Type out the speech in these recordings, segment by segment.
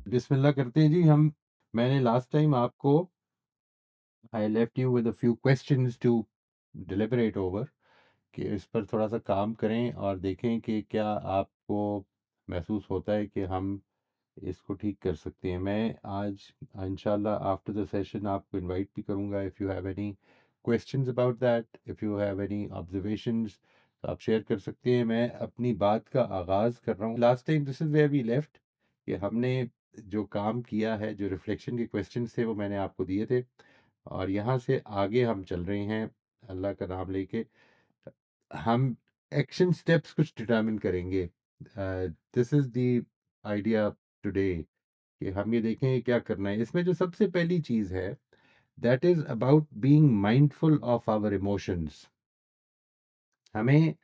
बिस्मिल्लाह करते हैं जी हम। मैंने लास्ट टाइम आपको I left you with a few questions to deliberate over कि इस पर थोड़ा सा काम करें और देखें कि क्या आपको महसूस होता है कि हम इसको ठीक कर सकते हैं। मैं आज इंशाल्लाह आफ्टर द सेशन आपको इनवाइट भी करूंगा। If you have any questions about that, if you have any observations, तो आप शेयर कर सकते हैं। मैं अपनी बात का आगाज़ कर रहा हूँ। Last time this is where we left कि हमने जो काम किया है, जो रिफ्लेक्शन के क्वेश्चंस थे वो मैंने आपको दिए थे, और यहाँ से आगे हम चल रहे हैं अल्लाह का नाम लेके। हम एक्शन स्टेप्स कुछ डिटरमिन करेंगे। This is the idea today कि हम ये देखें क्या करना है। इसमें जो सबसे पहली चीज़ है, that is about being mindful of our emotions. हमें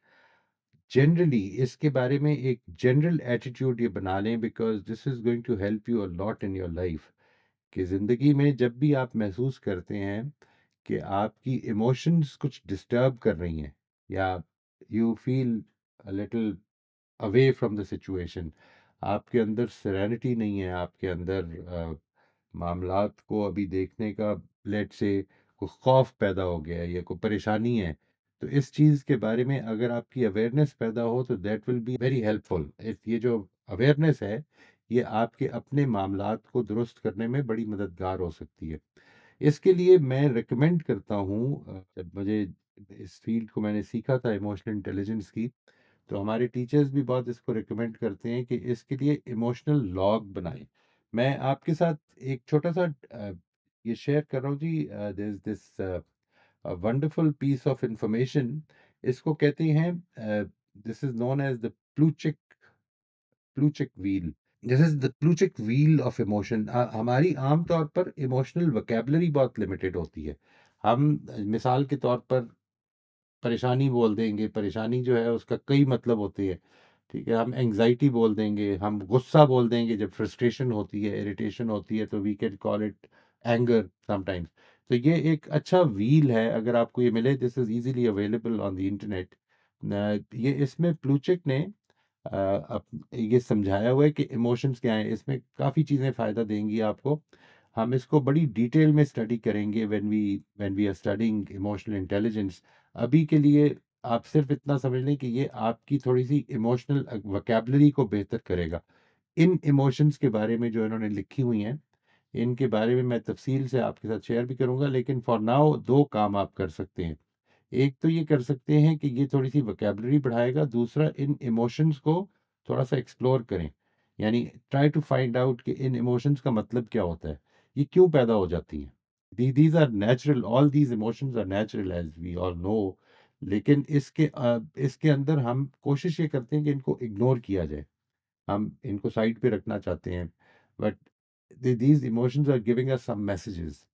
जनरली इसके बारे में एक जनरल एटीट्यूड ये बना लें, because this is going to help you a lot in your life. कि ज़िंदगी में जब भी आप महसूस करते हैं कि आपकी इमोशंस कुछ डिस्टर्ब कर रही हैं, या you feel a little away from the situation, आपके अंदर सेरेनिटी नहीं है, आपके अंदर मामलात को अभी देखने का, लेट से कोई खौफ पैदा हो गया है या कोई परेशानी है, तो इस चीज़ के बारे में अगर आपकी अवेयरनेस पैदा हो तो that will be very helpful. ये जो अवेयरनेस है, ये आपके अपने मामलात को दुरुस्त करने में बड़ी मददगार हो सकती है। इसके लिए मैं रिकमेंड करता हूँ, जब मुझे इस फील्ड को मैंने सीखा था इमोशनल इंटेलिजेंस की, तो हमारे टीचर्स भी बहुत इसको रिकमेंड करते हैं कि इसके लिए इमोशनल लॉग बनाएं। मैं आपके साथ एक छोटा सा ये शेयर कर रहा हूँ जी। This this wonderful piece of information. इसको कहते हैं, this is known as the Plutchik Plutchik wheel. This is the Plutchik wheel of emotion. हमारी आम तौर पर इमोशनल वोकेबलरी बहुत लिमिटेड होती है। हम मिसाल के तौर पर परेशानी बोल देंगे, परेशानी जो है उसका कई मतलब होते हैं। ठीक है, हम एंग्जाइटी बोल देंगे, हम गुस्सा बोल देंगे, जब फ्रस्ट्रेशन होती है, इरिटेशन होती है, तो we can call it anger sometimes. तो ये एक अच्छा व्हील है, अगर आपको ये मिले, this is easily available on the internet. ये इसमें प्लूचिक ने ये समझाया हुआ है कि इमोशंस क्या हैं। इसमें काफ़ी चीज़ें फ़ायदा देंगी आपको। हम इसको बड़ी डिटेल में स्टडी करेंगे when we are studying emotional intelligence. अभी के लिए आप सिर्फ इतना समझ लें कि ये आपकी थोड़ी सी इमोशनल वोकैबुलरी को बेहतर करेगा। इन इमोशंस के बारे में जो इन्होंने लिखी हुई हैं, इनके बारे में मैं तफसील से आपके साथ शेयर भी करूंगा, लेकिन फॉर नाउ दो काम आप कर सकते हैं। एक तो ये कर सकते हैं कि ये थोड़ी सी वोकैबुलरी बढ़ाएगा, दूसरा इन इमोशंस को थोड़ा सा एक्सप्लोर करें। यानी ट्राई टू फाइंड आउट कि इन इमोशंस का मतलब क्या होता है, ये क्यों पैदा हो जाती हैं। These are natural, all these emotions are natural as we all know. लेकिन इसके अंदर हम कोशिश ये करते हैं कि इनको इग्नोर किया जाए, हम इनको साइड पे रखना चाहते हैं। But these emotions are giving us some messages.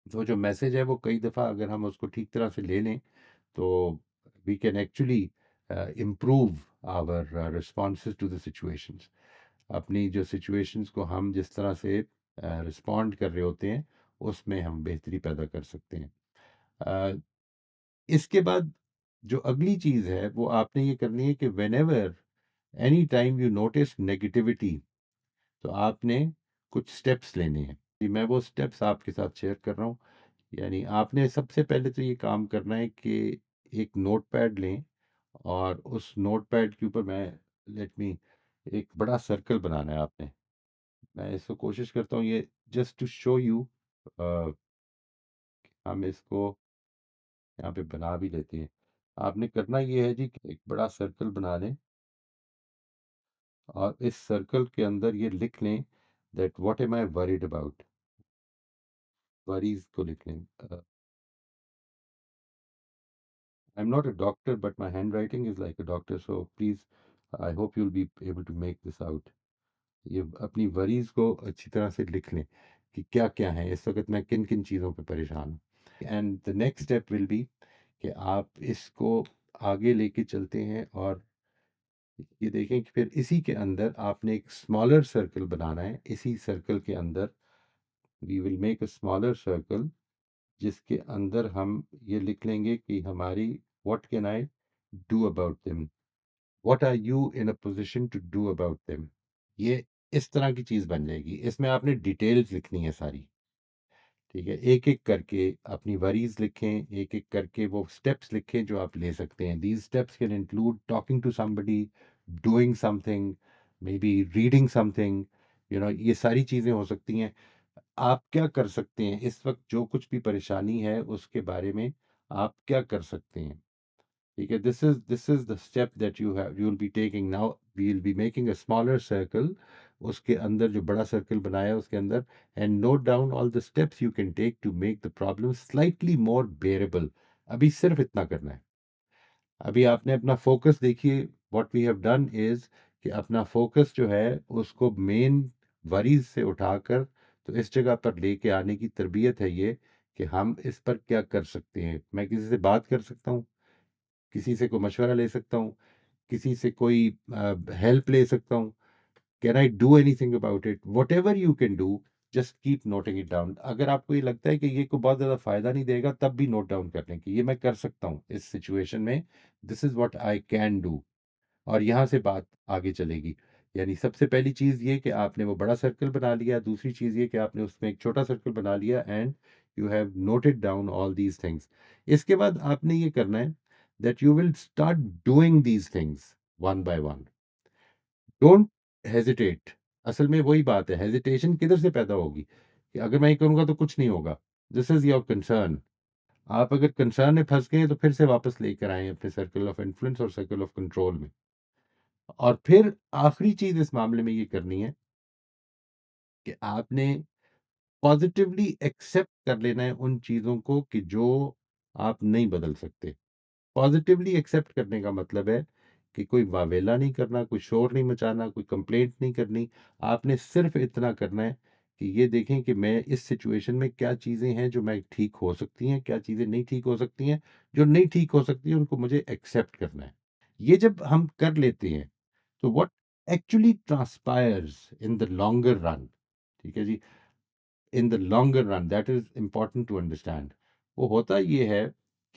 तो जो मैसेज है वो कई दफ़ा अगर हम उसको ठीक तरह से ले लें, तो we can actually improve our responses to the situations. अपनी जो सिचुएशंस को हम जिस तरह से रिस्पॉन्ड कर रहे होते हैं, उसमें हम बेहतरी पैदा कर सकते हैं। uh, इसके बाद जो अगली चीज़ है वो आपने ये करनी है कि when ever any time you notice negativity, तो आपने कुछ स्टेप्स लेने हैं कि मैं वो स्टेप्स आपके साथ शेयर कर रहा हूँ। यानी आपने सबसे पहले तो ये काम करना है कि एक नोटपैड लें, और उस नोटपैड के ऊपर मैं लेट मी एक बड़ा सर्कल बनाना है आपने। मैं इसको कोशिश करता हूँ ये जस्ट टू शो यू। हम इसको यहाँ पे बना भी लेते हैं। आपने करना ये है जी कि एक बड़ा सर्कल बना लें, और इस सर्कल के अंदर ये लिख लें that what am I worried about. Worries को लिख लें। I'm not a doctor, but my handwriting is like a doctor, so please, I hope you'll be able to make this out. ये अपनी वरीज को अच्छी तरह से लिख लें कि क्या क्या है इस वक्त, मैं किन किन चीज़ों पे परेशान हूँ। And the next step will be कि आप इसको आगे लेके चलते हैं, और ये देखें कि फिर इसी के अंदर आपने एक स्मॉलर सर्कल बनाना है। इसी सर्कल के अंदर we will make a smaller circle, जिसके अंदर हम ये लिख लेंगे कि हमारी what can I do about them, what are you in a position to do about them. ये इस तरह की चीज़ बन जाएगी। इसमें आपने डिटेल्स लिखनी है सारी, ठीक है? एक-एक करके अपनी वरीज़ लिखें, एक-एक करके वो स्टेप्स लिखें जो आप ले सकते हैं। These steps can include talking to somebody, doing something, maybe reading something, ये सारी चीज़ें हो सकती हैं। आप क्या कर सकते हैं इस वक़्त, जो कुछ भी परेशानी है उसके बारे में आप क्या कर सकते हैं? ठीक है, this is the step that you will be taking now. We will be making a smaller circle, उसके अंदर जो बड़ा सर्कल बनाया है उसके अंदर, and note down all the steps you can take to make the problem slightly more bearable. अभी सिर्फ इतना करना है। अभी आपने अपना फोकस देखिए, what we have done is कि अपना फोकस जो है उसको मेन वरीज से उठाकर तो इस जगह पर लेके आने की तरबियत है ये, कि हम इस पर क्या कर सकते हैं। मैं किसी से बात कर सकता हूँ, किसी से कोई मशवरा ले सकता हूँ, किसी से कोई हेल्प ले सकता हूँ। Can I do anything about it? What ever you can do, just keep noting it down. अगर आपको ये लगता है कि ये को बहुत ज़्यादा फायदा नहीं देगा, तब भी नोट डाउन कर लें कि ये मैं कर सकता हूँ इस सिचुएशन में, this is what I can do. और यहाँ से बात आगे चलेगी। यानी सबसे पहली चीज़ ये कि आपने वो बड़ा सर्कल बना लिया, दूसरी चीज़ ये कि आपने उसमें एक छोटा सर्कल बना लिया, and you have noted down all these things. इसके बाद आपने ये करना है that you will start doing these things one by one. Don't hesitate. असल में वही बात है, हेजिटेशन किधर से पैदा होगी कि अगर मैं ये करूँगा तो कुछ नहीं होगा। This is your concern. आप अगर कंसर्न में फंस गए तो फिर से वापस लेकर आए अपने सर्कल ऑफ इन्फ्लुएंस और सर्कल ऑफ कंट्रोल में। और फिर आखिरी चीज इस मामले में ये करनी है कि आपने पॉजिटिवली एक्सेप्ट कर लेना है उन चीजों को कि जो आप नहीं बदल सकते। पॉजिटिवली एक्सेप्ट करने का मतलब है कि कोई वावेला नहीं करना, कोई शोर नहीं मचाना, कोई कंप्लेंट नहीं करनी। आपने सिर्फ इतना करना है कि ये देखें कि मैं इस सिचुएशन में क्या चीज़ें हैं जो मैं ठीक हो सकती हैं, क्या चीज़ें नहीं ठीक हो सकती हैं। जो नहीं ठीक हो सकती हैं उनको मुझे एक्सेप्ट करना है। ये जब हम कर लेते हैं तो what actually transpires in the longer run, ठीक है जी, in the longer run, that is important to understand. वो होता ये है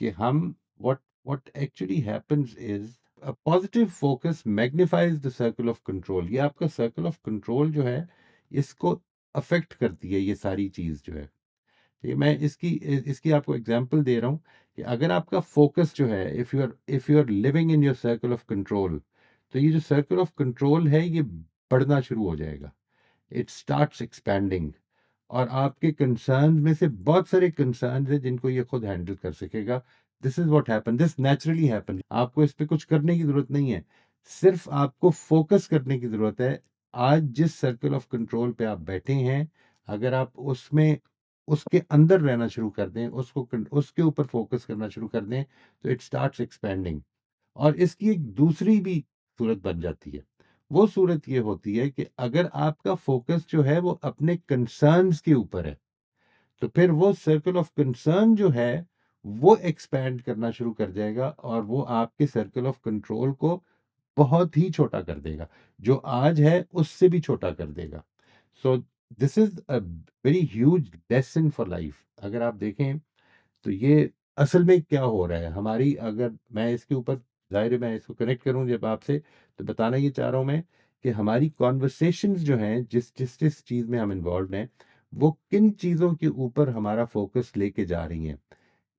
कि हम what what actually happens is a positive focus magnifies the circle of control. ये आपका सर्कल ऑफ कंट्रोल जो है इसको अफेक्ट करती है ये सारी चीज जो है। ये मैं इसकी इसकी आपको एग्जांपल दे रहा हूँ कि अगर आपका फोकस जो है, if you are living in your circle of control, तो ये जो सर्कल ऑफ कंट्रोल है ये बढ़ना शुरू हो जाएगा। It starts expanding. और आपके कंसर्न में से बहुत सारे कंसर्न हैं जिनको ये खुद हैंडल कर सकेगा। This is what happen, this naturally happen. आपको इस पे कुछ करने की जरूरत नहीं है, सिर्फ आपको फोकस करने की जरूरत है। आज जिस सर्कल ऑफ कंट्रोल पे आप बैठे हैं, अगर आप उसमें उसके अंदर रहना शुरू कर दें, उसके ऊपर फोकस करना शुरू कर दें, तो इट स्टार्ट्स एक्सपैंडिंग। और इसकी एक दूसरी भी सूरत बन जाती है। वो सूरत ये होती है कि अगर आपका फोकस जो है वो अपने कंसर्न्स के ऊपर है, तो फिर वो सर्कल ऑफ कंसर्न जो है वो एक्सपैंड करना शुरू कर जाएगा और वो आपके सर्कल ऑफ कंट्रोल को बहुत ही छोटा कर देगा। जो आज है उससे भी छोटा कर देगा। So this is a very huge lesson for life. अगर आप देखें तो ये असल में क्या हो रहा है हमारी, अगर मैं इसके ऊपर, ज़ाहिर है मैं इसको कनेक्ट करूं जब आपसे, तो बताना ये चाह रहा हूं मैं कि हमारी कॉन्वर्सेशंस जो हैं, जिस जिस जिस चीज़ में हम इन्वॉल्व हैं, वो किन चीज़ों के ऊपर हमारा फोकस लेके जा रही हैं।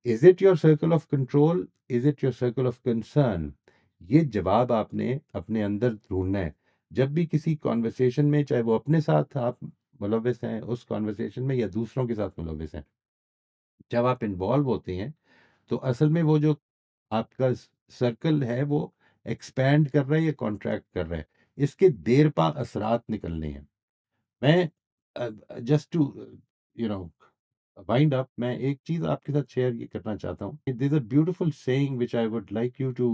Is it your circle of control, is it your circle of concern? ये जवाब आपने अपने अंदर ढूंढना है। जब भी किसी कॉन्वर्सेशन में, चाहे वो अपने साथ आप मुलविस हैं उस कॉन्वर्सेशन में या दूसरों के साथ मुलविस हैं, जब आप इन्वॉल्व होते हैं तो असल में वो जो आपका सर्कल है वो एक्सपैंड कर रहा है या कॉन्ट्रैक्ट कर रहा है, इसके देर पा असरात निकलने हैं। मैं just to you know wind up, मैं एक चीज आपके साथ शेयर ये करना चाहता हूँ। There is a beautiful saying which I would like you to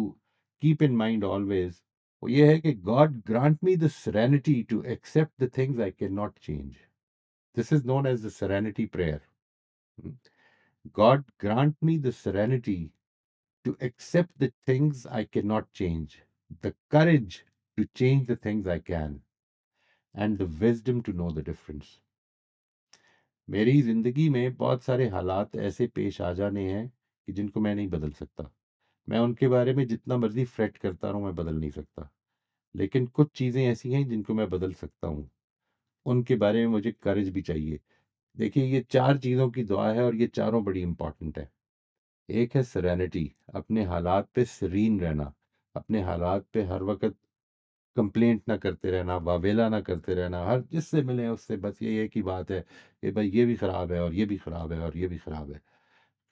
keep in mind always. वो ये है कि God grant me the serenity to accept the things I can not change. This is known as the serenity prayer. God grant me the serenity to accept the things I cannot change, the courage to change the things I can, and the wisdom to know the difference. मेरी जिंदगी में बहुत सारे हालात ऐसे पेश आ जाने हैं कि जिनको मैं नहीं बदल सकता। मैं उनके बारे में जितना मर्जी फ्रेट करता रहूं, मैं बदल नहीं सकता। लेकिन कुछ चीज़ें ऐसी हैं जिनको मैं बदल सकता हूँ। उनके बारे में मुझे करेज भी चाहिए। देखिए, ये 4 चीज़ों की दुआ है और ये चारों बड़ी इम्पोर्टेंट है। एक है सेरेनिटी, अपने हालात पे सीरीन रहना, अपने हालात पे हर वक़्त कंप्लेंट ना करते रहना, वावेला ना करते रहना, हर जिससे मिले उससे बस ये एक ही बात है कि भाई ये भी ख़राब है और ये भी ख़राब है और ये भी ख़राब है।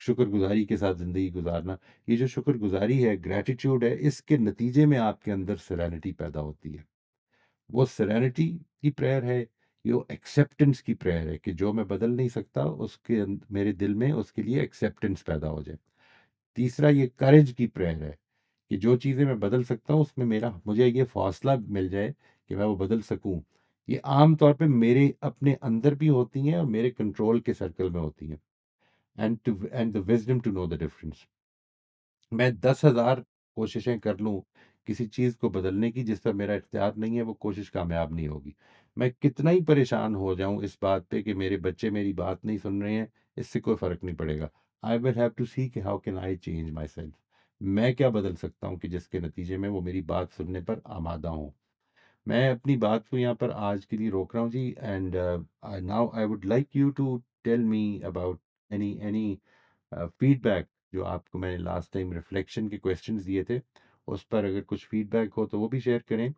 शुक्रगुज़ारी के साथ ज़िंदगी गुज़ारना, ये जो शुक्रगुज़ारी है, ग्रैटिट्यूड है, इसके नतीजे में आपके अंदर सेरेनिटी पैदा होती है। वो सेरेनिटी की प्रेयर है, ये वो एक्सेप्टेंस की प्रेयर है कि जो मैं बदल नहीं सकता उसके मेरे दिल में उसके लिए एक्सेप्टेंस पैदा हो जाए। तीसरा ये करेज की प्रेयर है कि जो चीज़ें मैं बदल सकता हूँ उसमें मेरा मुझे ये हौसला मिल जाए कि मैं वो बदल सकूँ। ये आम तौर पे मेरे अपने अंदर भी होती हैं और मेरे कंट्रोल के सर्कल में होती हैं। And the wisdom to know the difference. मैं 10,000 कोशिशें कर लूँ किसी चीज़ को बदलने की जिस पर मेरा इख्तियार नहीं है, वो कोशिश कामयाब नहीं होगी। मैं कितना ही परेशान हो जाऊँ इस बात पे कि मेरे बच्चे मेरी बात नहीं सुन रहे हैं, इससे कोई फ़र्क नहीं पड़ेगा। आई विल हैव टू सी कि how can I change my self. मैं क्या बदल सकता हूँ कि जिसके नतीजे में वो मेरी बात सुनने पर आमादा हों। मैं अपनी बात को यहाँ पर आज के लिए रोक रहा हूँ जी, and now I would like you to tell me about any feedback जो आपको मैंने लास्ट टाइम रिफ्लेक्शन के क्वेश्चंस दिए थे, उस पर अगर कुछ फीडबैक हो तो वो भी शेयर करें,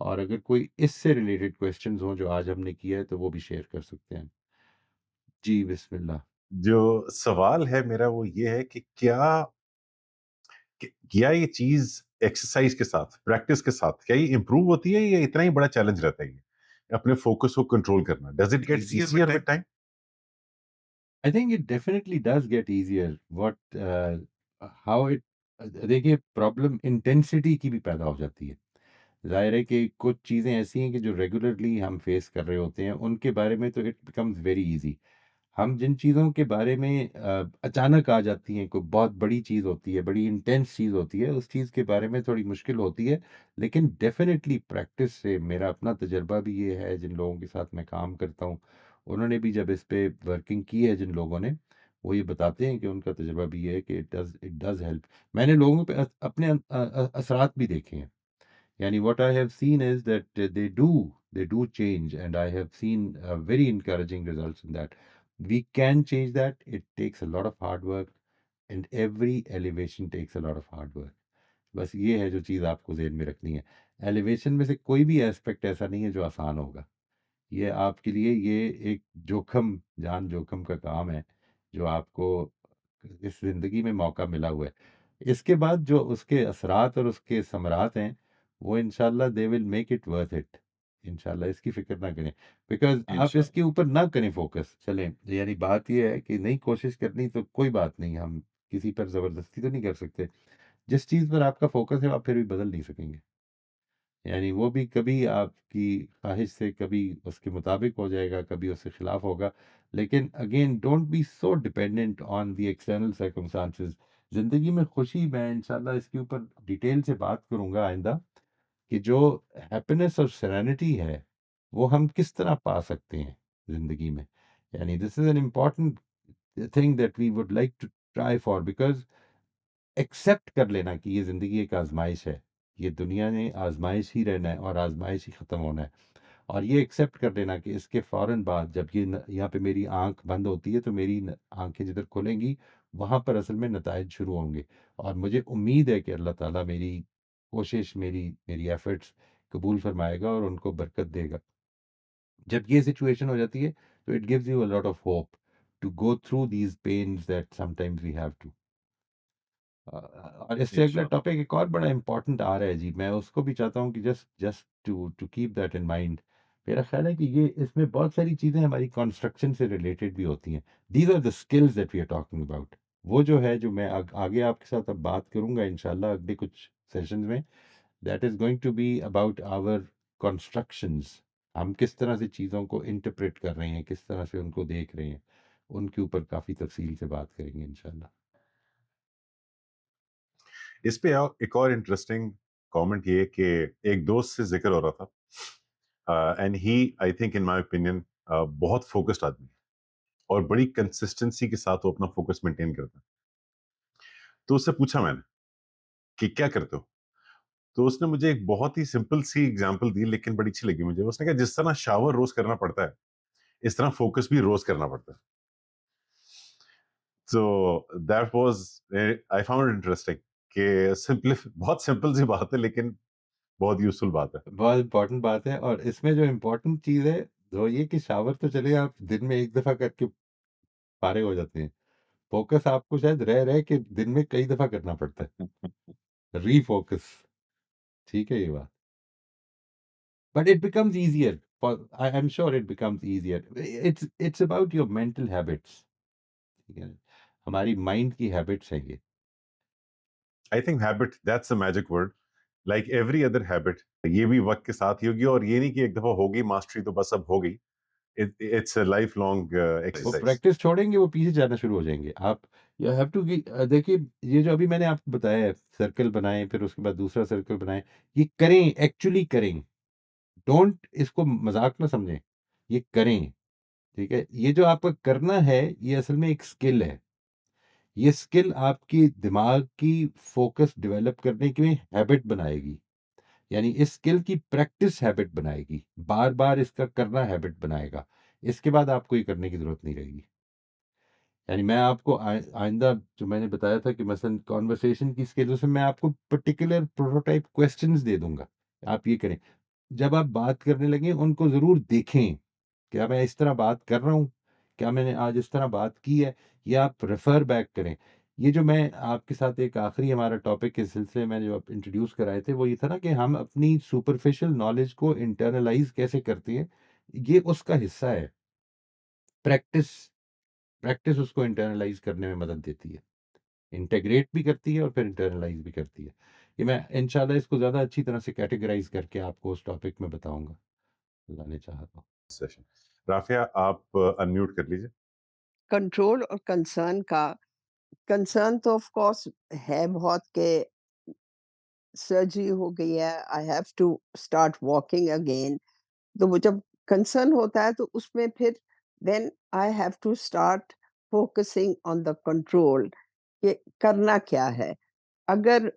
और अगर कोई इससे रिलेटेड क्वेश्चंस हों जो आज हमने किया है तो वो भी शेयर कर सकते हैं। जी, बिस्मिल्लाह। जो सवाल है मेरा वो ये है कि क्या ये चीज़ एक्सरसाइज़ के साथ, प्रैक्टिस के साथ क्या ये इम्प्रूव होती है या इतना ही बड़ा चैलेंज रहता है ये? अपने फ़ोकस को कंट्रोल करना। Does it get easier with easier time. With time? I think it definitely does get easier. How it देखिए, प्रॉब्लम इंटेंसिटी की भी पैदा हो जाती है। ज़ाहिर है कि कुछ चीज़ें ऐसी हैं कि जो रेगुलरली हम फेस कर रहे होते हैं, उनके बारे में तो इट बिकम्स वेरी ईज़ी। हम जिन चीज़ों के बारे में अचानक आ जाती हैं, कोई बहुत बड़ी चीज़ होती है, बड़ी इंटेंस चीज़ होती है, उस चीज़ के बारे में थोड़ी मुश्किल होती है। लेकिन डेफ़िनिटली प्रैक्टिस से मेरा अपना तजुर्बा भी ये है, जिन लोगों के साथ मैं काम करता हूँ, उन्होंने भी जब इस पे वर्किंग की है जिन लोगों ने, वो ये बताते हैं कि उनका तजुर्बा भी ये है कि इट डज़ हेल्प। मैंने लोगों पे अपने असरात भी देखे हैं। Yani what I have seen is that they do change, and I have seen very encouraging results in that. We can change that. It takes a lot of hard work, and every elevation takes a lot of hard work. बस ये है जो चीज़ आपको ज़हन में रखनी है। Elevation में से कोई भी एस्पेक्ट ऐसा नहीं है जो आसान होगा। ये आपके लिए ये एक जोखिम जान जोखिम का काम है, जो आपको इस ज़िंदगी में मौका मिला हुआ है। इसके बाद जो उसके असरात और उसके समरात हैं, वो इंशाल्लाह they will make it worth it. इंशाल्लाह इसकी फ़िक्र ना करें, बिकॉज़ आप इसके इंशाल्लाह। ऊपर ना करें फ़ोकस। चलें, यानी बात ये है कि नहीं कोशिश करनी तो कोई बात नहीं, हम किसी पर ज़बरदस्ती तो नहीं कर सकते। जिस चीज़ पर आपका फ़ोकस है, आप फिर भी बदल नहीं सकेंगे। यानी वो भी कभी आपकी ख्वाहिश से कभी उसके मुताबिक हो जाएगा, कभी उसके खिलाफ होगा। लेकिन again, don't be so dependent on the external circumstances. ज़िंदगी में खुशी, मैं इंशाल्लाह इसके ऊपर डिटेल से बात करूँगा आइंदा, कि जो हैप्पीनेस और सेरेनिटी है, वो हम किस तरह पा सकते हैं ज़िंदगी में। यानी this is an important thing that we would like to try for, because accept कर लेना कि ये ज़िंदगी एक आज़माइश है। ये दुनिया ने आज़माइश ही रहना है और आज़माइश ही ख़त्म होना है। और ये एक्सेप्ट कर लेना कि इसके फ़ौरन बाद जब ये यहाँ पे मेरी आँख बंद होती है तो मेरी आँखें जिधर खुलेंगी, वहाँ पर असल में नताइज शुरू होंगे। और मुझे उम्मीद है कि अल्लाह ताला मेरी कोशिश, मेरी मेरी एफ़र्ट्स कबूल फ़रमाएगा और उनको बरकत देगा। जब ये सिचुएशन हो जाती है, तो it gives you a lot of hope to go through these pains that sometimes we have to. और इससे अगला इंशाल्लाह। टॉपिक एक और बड़ा इम्पोर्टेंट आ रहा है जी, मैं उसको भी चाहता हूँ कि just just to to keep that in mind. मेरा ख्याल है कि ये इसमें बहुत सारी चीज़ें हमारी कंस्ट्रक्शन से रिलेटेड भी होती हैं। These are the skills that we are talking about. वो जो है, जो मैं आगे आपके साथ अब बात करूंगा इंशाल्लाह अगले कुछ सेशंस में, that is going to be about our constructions. हम किस तरह से चीज़ों को इंटरप्रेट कर रहे हैं, किस तरह से उनको देख रहे हैं, उनके ऊपर काफ़ी तफसील से बात करेंगे इंशाल्लाह। इस पे एक और इंटरेस्टिंग कमेंट ये कि एक दोस्त से ज़िक्र हो रहा था and he I think in my opinion बहुत फोकस्ड आदमी है और बड़ी कंसिस्टेंसी के साथ वो अपना फोकस मेंटेन करता है। तो उससे पूछा मैंने कि क्या करते हो? तो उसने मुझे एक बहुत ही सिंपल सी एग्जांपल दी, लेकिन बड़ी अच्छी लगी मुझे। उसने कहा जिस तरह शावर रोज करना पड़ता है, इस तरह फोकस भी रोज करना पड़ता है। तो that was, I found interesting कि सिंपल, बहुत सिंपल सी बात है लेकिन बहुत यूजफुल बात है। बहुत इंपॉर्टेंट बात है। और इसमें जो इम्पोर्टेंट चीज़ है वो ये कि शावर तो चलिए आप दिन में एक दफ़ा करके फारिग हो जाते हैं। फ़ोकस आपको शायद रह रह के दिन में कई दफ़ा करना पड़ता है। रीफ़ोकस, ठीक है ये बात। But it becomes easier for, I am sure it becomes easier. It's about your mental habits, ठीक है? हमारी माइंड की हैबिट्स हैं ये। I think habit, that's a magic word. Like every other habit, ये भी वक्त के साथ ही होगी, और ये नहीं कि एक दफा हो गई मास्टरी तो बस अब हो गई। इट्स अ लाइफ लॉन्ग वो एक्सरसाइज। प्रैक्टिस छोड़ेंगे, वो पीछे जाना शुरू हो जाएँगे। आप यू हैव टू देखिए, ये जो अभी मैंने आपको बताया है, सर्कल बनाएँ, फिर उसके बाद दूसरा सर्कल बनाएँ, ये करें, एक्चुअली करें। डोंट इसको मज़ाक ना समझें, ये करें, ठीक है? ये जो आपको करना है, ये असल में एक स्किल है। ये स्किल आपकी दिमाग की फ़ोकस डेवलप करने की हैबिट बनाएगी। यानी इस स्किल की प्रैक्टिस हैबिट बनाएगी। बार-बार इसका करना हैबिट बनाएगा। इसके बाद आपको ये करने की ज़रूरत नहीं रहेगी। यानी मैं आपको आइंदा जो मैंने बताया था कि मसलन कन्वर्सेशन की स्किल, उसमें मैं आपको पर्टिकुलर प्रोटोटाइप क्वेश्चंस दे दूँगा। आप ये करें। जब आप बात करने लगें, उनको ज़रूर देखें। क्या मैं इस तरह बात कर रहा हूँ? क्या मैंने आज इस तरह बात की है? ये आप रेफ़र बैक करें। ये जो मैं आपके साथ एक आखिरी हमारा टॉपिक के सिलसिले में जो आप इंट्रोड्यूस कराए थे, वो ये था ना कि हम अपनी सुपरफिशियल नॉलेज को इंटरनलाइज़ कैसे करते हैं, ये उसका हिस्सा है। प्रैक्टिस प्रैक्टिस उसको इंटरनलाइज़ करने में मदद देती है। इंटीग्रेट भी करती है और फिर इंटरनलाइज़ भी करती है। ये मैं इंशाल्लाह इसको ज़्यादा अच्छी तरह से कैटेगराइज़ करके आपको उस टॉपिक में बताऊँगा, अल्लाह ने चाहा तो। सेशन। राफिया, आप अनम्यूट कर लीजिए। कंट्रोल और कंसर्न का, कंसर्न तो ऑफ कोर्स है बहुत कि सर्जरी हो गई है, I have to start walking again. तो वो जब कंसर्न होता है तो उसमें फिर then I have to start focusing on the control, कि करना क्या है। अगर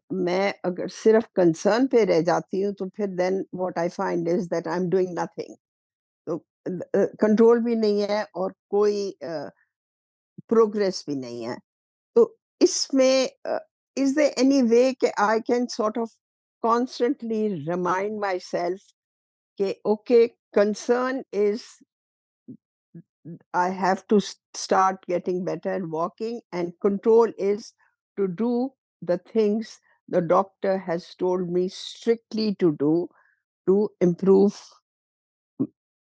सिर्फ कंसर्न पे रह जाती हूँ तो फिर then what I find is that I am doing nothing. तो कंट्रोल भी नहीं है और कोई प्रोग्रेस भी नहीं है। तो इसमें is there any way कि I can sort of constantly remind myself कि okay, concern is I have to start getting better and walking, and control is to do the things the doctor has told me strictly to do to improve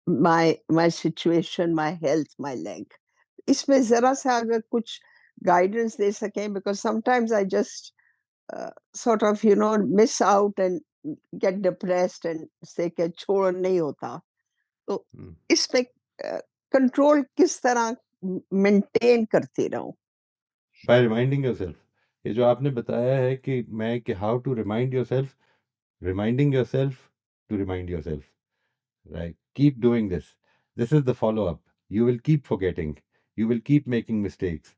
my situation, my health, my leg. इसमें ज़रा-सा अगर कुछ guidance दे सकें, because sometimes I just sort of miss out and get depressed and say कि छोड़ नहीं होता। तो हुँ। इसमें कंट्रोल किस तरह मेंटेन करती रहूं? By reminding yourself. ये जो आपने बताया है कि how to remind yourself, reminding yourself to remind yourself, right? Keep doing this. This is the follow up. You will keep forgetting, you will keep making mistakes.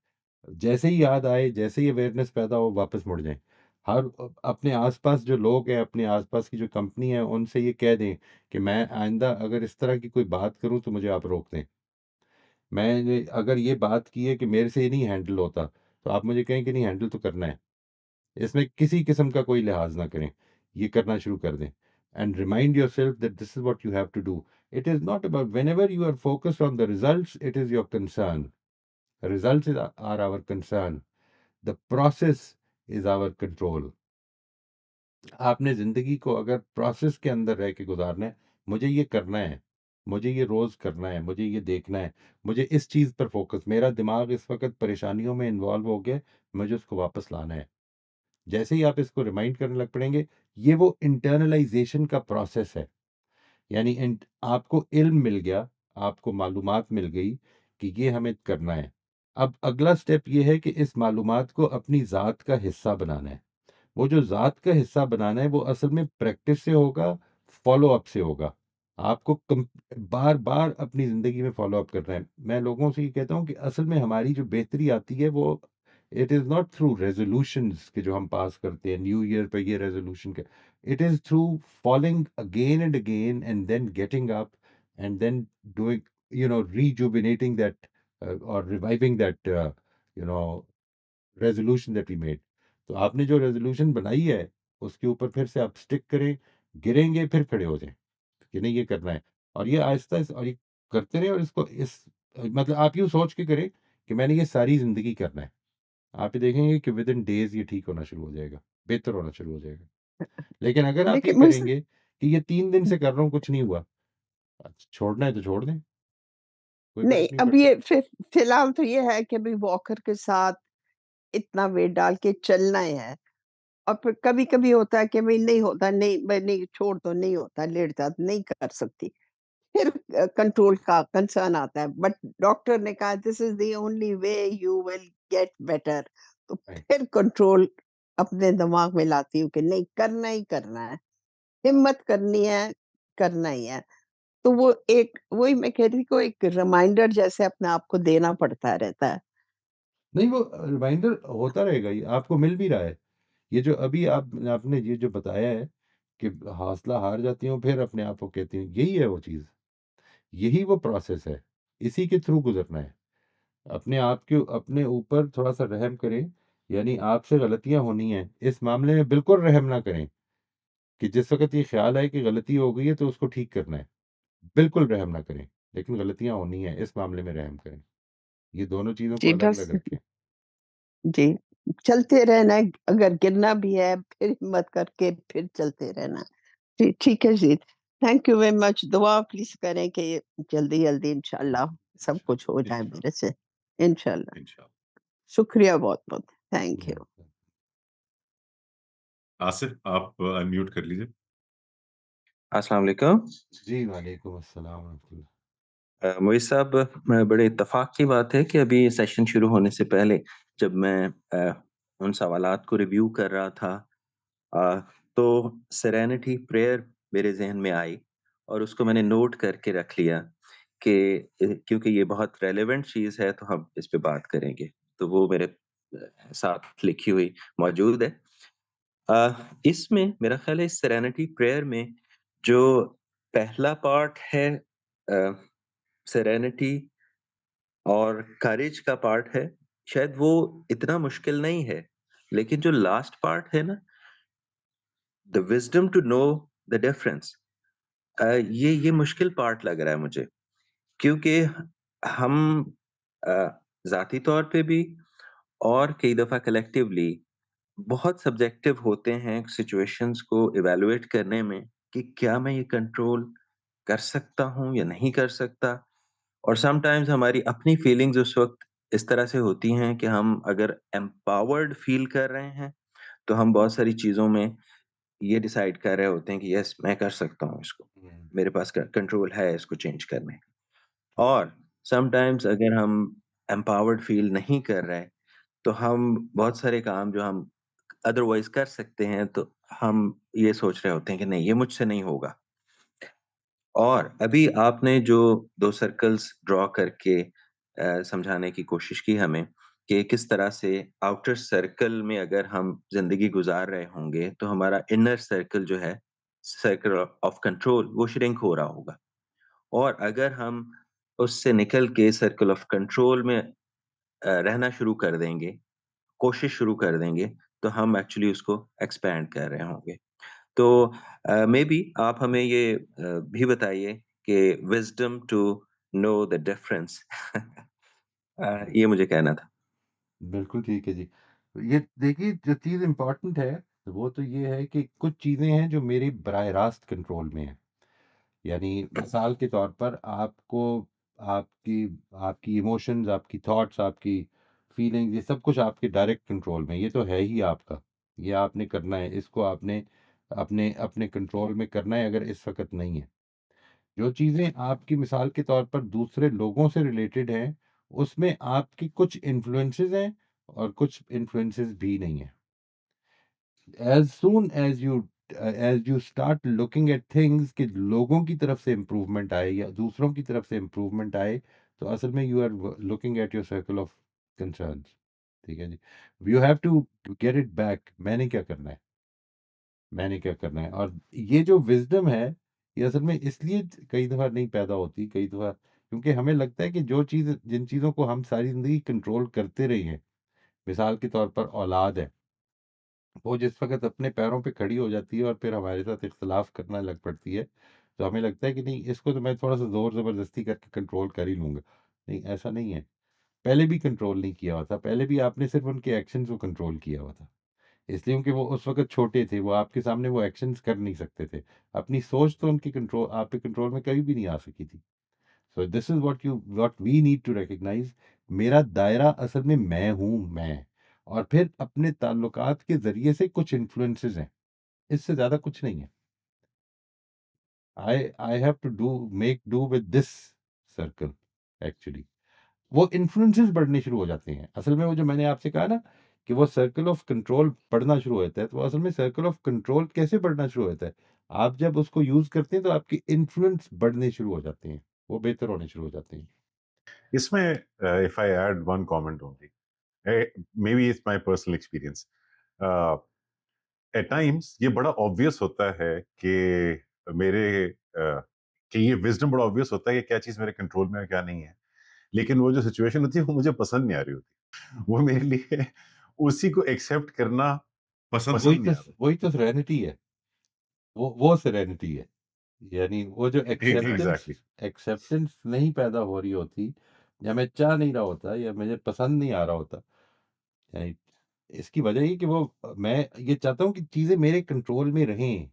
जैसे ही याद आए, जैसे ही अवेयरनेस पैदा हो, वापस मुड़ जाएँ। अपने आस-पास जो लोग हैं, अपने आस-पास की जो कंपनी है, उनसे ये कह दें कि मैं आइंदा अगर इस तरह की कोई बात करूँ तो मुझे आप रोक दें। मैंने अगर ये बात की है कि मेरे से ये नहीं हैंडल होता, तो आप मुझे कहें कि नहीं, हैंडल तो करना है। इसमें किसी किस्म का कोई लिहाज़ ना करें। ये करना शुरू कर दें। And remind yourself that this is what you have to do. It is not about whenever you are focused on the results, it is your concern. Results are our concern. The process is our control. आपने ज़िंदगी को अगर process के अंदर रह के गुज़ारना है, मुझे ये करना है, मुझे ये रोज़ करना है, मुझे ये देखना है, मुझे इस चीज़ पर फ़ोकस, मेरा दिमाग इस वक़्त परेशानियों में इन्वॉल्व हो गया है, मुझे उसको वापस लाना है। जैसे ही आप इसको रिमाइंड करने लग पड़ेंगे, ये वो इंटरनलाइज़ेशन का प्रोसेस है। यानी आपको इल्म मिल गया, आपको मालूमात मिल गई कि ये हमें करना है। अब अगला स्टेप ये है कि इस मालूमात को अपनी ज़ात का हिस्सा बनाना है। वो जो ज़ात का हिस्सा बनाना है, वो असल में प्रैक्टिस से होगा, फ़ॉलो अप से होगा। आपको बार-बार अपनी ज़िंदगी में फ़ॉलो अप करना है। मैं लोगों से ये कहता हूँ कि असल में हमारी जो बेहतरी आती है, वो इट इज़ नॉट थ्रू रेज़ोल्यूशंस कि जो हम पास करते हैं, न्यू ईयर पे ये रेज़ोल्यूशन के, it is through falling again and again and then getting up and then doing, rejuvenating that, or reviving that, you know, resolution that we made. तो आपने जो रेज़ोल्यूशन बनाई है, उसके ऊपर फिर से आप स्टिक करें, गिरेंगे फिर खड़े हो जाएँ, कि नहीं ये करना है। और ये आहिस्ता और ये करते रहें, और इसको मतलब आप यूँ सोच के करें कि मैंने ये सारी ज़िंदगी करना है। आप ये देखेंगे कि विदिन डेज़ ये ठीक होना शुरू हो जाएगा, बेहतर होना शुरू हो जाएगा। लेकिन अगर आप ये लेकिन मुझे करेंगे कि ये 3 दिन से कर रहा हूँ, कुछ नहीं हुआ, छोड़ना है तो छोड़ दें, कोई नहीं, फ़र्क नहीं अब पड़ता। ये फिलहाल तो ये है कि अभी वॉकर के साथ इतना वेट डाल के चलना ही है। और फिर कभी-कभी होता है कि भई नहीं होता, नहीं मैं नहीं छोड़ दो, नहीं होता, लेट जाती, नहीं कर सकती। फिर कंट्रोल का कंसर्न आता है, बट डॉक्टर ने कहा this is the only way you will get better. तो राइट। फिर कंट्रोल अपने दिमाग में लाती हूँ कि नहीं करना ही करना है, हिम्मत करनी है, करना ही है। तो वो एक वही मैं कह रही को एक रिमाइंडर जैसे अपने आप को देना पड़ता रहता है। नहीं, वो रिमाइंडर होता रहेगा, ये आपको मिल भी रहा है। ये जो अभी आपने ये जो बताया है कि हौसला हार जाती हूँ, फिर अपने आप को कहती हूँ, यही है वो चीज़, यही वो प्रोसेस है, इसी के थ्रू गुज़रना है। अपने आप के अपने ऊपर थोड़ा-सा रहम करें, यानी आपसे गलतियाँ होनी हैं, इस मामले में बिल्कुल रहम ना करें कि जिस वक़्त ये ख़्याल आए कि गलती हो गई है तो उसको ठीक करना है, बिल्कुल रहम ना करें, लेकिन गलतियाँ होनी हैं, इस मामले में रहम करें। ये दोनों चीज़ों को जी, बस अलग-अलग रखें। जी, चलते रहना है, अगर गिरना भी है, फिर हिम्मत करके फिर चलते रहना। जी, ठीक है जी। Thank you very much. दुआ प्लीज़ करें कि जल्दी-जल्दी इंशाअल्लाह सब कुछ हो इंशाअल्लाह, जाए इंशाअल्लाह, मेरे से। इंशाअल्लाह। इंशाअल्लाह। शुक्रिया बहुत-बहुत। Thank you. हुँ। आसिफ, आप अनम्यूट कर लीजिए। अस्सलाम वालेकुम। जी, वालेकुम अस्सलाम व रहमतुल्लाह। मोइज़ साहब, बड़े इत्तेफ़ाक की बात है कि अभी सेशन शुरू होने से पहले जब मैं उन सवालात को रिव्यू कर रहा था, अ, तो सेरेनिटी प्रेयर मेरे ज़हन में आई और उसको मैंने नोट करके रख लिया कि क्योंकि ये बहुत रेलेवेंट चीज़ है तो हम इस पे बात करेंगे। तो वो मेरे साथ लिखी हुई मौजूद है। इसमें मेरा ख़्याल है इस सेरेनिटी प्रेयर में जो पहला पार्ट है, अ, सेरेनिटी और करेज का पार्ट है, शायद वो इतना मुश्किल नहीं है। लेकिन जो लास्ट पार्ट है ना, the wisdom to know the difference, ये मुश्किल पार्ट लग रहा है मुझे। क्योंकि हम अ, ज़ाती तौर पे भी और कई दफ़ा कलेक्टिवली बहुत सब्जेक्टिव होते हैं सिचुएशंस को इवैल्यूएट करने में कि क्या मैं ये कंट्रोल कर सकता हूँ या नहीं कर सकता। और समटाइम्स हमारी अपनी फीलिंग्स उस वक़्त इस तरह से होती हैं कि हम अगर एम्पावर्ड फ़ील कर रहे हैं, तो हम बहुत सारी चीज़ों में ये डिसाइड कर रहे होते हैं कि यस मैं कर सकता हूँ इसको। हुँ, मेरे पास क कंट्रोल है इसको चेंज करने का। राइट। और समटाइम्स अगर हम एम्पावर्ड फ़ील नहीं कर रहे, तो हम बहुत सारे काम जो हम अदरवाइज़ कर सकते हैं, तो हम ये सोच रहे होते हैं कि नहीं ये मुझसे नहीं होगा। और अभी आपने जो 2 सर्कल्स ड्रॉ करके समझाने की कोशिश की हमें कि किस तरह से आउटर सर्कल में अगर हम ज़िंदगी गुज़ार रहे होंगे, तो हमारा इनर सर्कल जो है, सर्कल ऑफ कंट्रोल, वो श्रिंक हो रहा होगा। और अगर हम उससे निकल के सर्कल ऑफ कंट्रोल में रहना शुरू कर देंगे, कोशिश शुरू कर देंगे, तो हम एक्चुअली उसको एक्सपैंड कर रहे होंगे। तो मेबी आप हमें ये भी बताइए कि wisdom to know the difference. ये मुझे कहना था। बिल्कुल ठीक है जी। ये देखिए, जो चीज़ इम्पोर्टेंट है, वो तो ये है कि कुछ चीज़ें हैं जो मेरे बराह रास्त कंट्रोल में हैं। यानी मिसाल के तौर पर आपको आपकी आपकी इमोशंस, आपकी थॉट्स, आपकी फीलिंग्स, ये सब कुछ आपके डायरेक्ट कंट्रोल में है। ये तो है ही आपका। ये आपने करना है, इसको आपने अपने अपने कंट्रोल में करना है, अगर इस वक़्त नहीं है। जो चीज़ें आपकी मिसाल के तौर पर दूसरे लोगों से रिलेटेड हैं, उसमें आपकी कुछ इन्फ्लुएंसेस हैं और कुछ इन्फ्लुएंसेस भी नहीं हैं। As soon as you start looking at things कि लोगों की तरफ से इम्प्रूवमेंट आए या दूसरों की तरफ से इम्प्रूवमेंट आए, तो असल में you are looking at your circle of concerns. ठीक है जी। You have to get it back, मैंने क्या करना है, मैंने क्या करना है। और ये जो विजडम है, ये असल में इसलिए कई दफ़ा नहीं पैदा होती, कई दफ़ा क्योंकि हमें लगता है कि जो चीज़, जिन चीज़ों को हम सारी ज़िंदगी कंट्रोल करते रहे हैं, मिसाल के तौर पर औलाद है, वो जिस वक़्त अपने पैरों पे खड़ी हो जाती है और फिर हमारे साथ इख्तिलाफ़ करना लग पड़ती है, तो हमें लगता है कि नहीं, इसको तो मैं थोड़ा-सा ज़ोर ज़बरदस्ती करके कंट्रोल कर ही लूँगा। नहीं, ऐसा नहीं है। पहले भी कंट्रोल नहीं किया हुआ था, पहले भी आपने सिर्फ़ उनके एक्शंस को कंट्रोल किया हुआ था। इसलिए क्योंकि वो उस वक़्त छोटे थे, वो आपके सामने वो एक्शंस कर नहीं सकते थे। अपनी सोच तो उनकी कंट्रोल, आपके कंट्रोल में कभी भी नहीं आ सकी थी। So this is what we need to recognise. मेरा दायरा असल में मैं हूँ, मैं। और फिर अपने ताल्लुकात के ज़रिए से कुछ इन्फ्लुएंसेस हैं, इससे ज़्यादा कुछ नहीं है। I have to make do with this circle actually. वो इन्फ्लुएंसेस बढ़ने शुरू हो जाते हैं। असल में वो जो मैंने आपसे कहा ना कि वो सर्कल ऑफ कंट्रोल बढ़ना शुरू हो जाता है, तो असल में सर्कल ऑफ कंट्रोल कैसे बढ़ना शुरू होता है? आप जब उसको यूज़ करते हैं तो आपके इन्फ्लुएंस बढ़ने शुरू हो जाते हैं, वो बेहतर होने शुरू हो जाते हैं। इसमें if I add one comment only, may be it's my personal experience, at times ये बड़ा ऑब्वियस होता है कि मेरे कि ये विजडम बड़ा ऑब्वियस होता है कि क्या चीज मेरे कंट्रोल में है क्या नहीं है, लेकिन वो जो सिचुएशन होती है वो मुझे पसंद नहीं आ रही होती, वो मेरे लिए उसी को एक्सेप्ट करना वही पसंद नहीं तो आ रहा। वही तो सेरेनिटी है, वो सेरेनिटी है। यानी वो जो एक्सेप्टेंस, एग्जैक्टली। एक्सेप्टेंस नहीं पैदा हो रही होती, या मैं चाह नहीं रहा होता, या मुझे पसंद नहीं आ रहा होता, राइट? इसकी वजह ये कि वो, मैं ये चाहता हूँ कि चीज़ें मेरे कंट्रोल में रहें।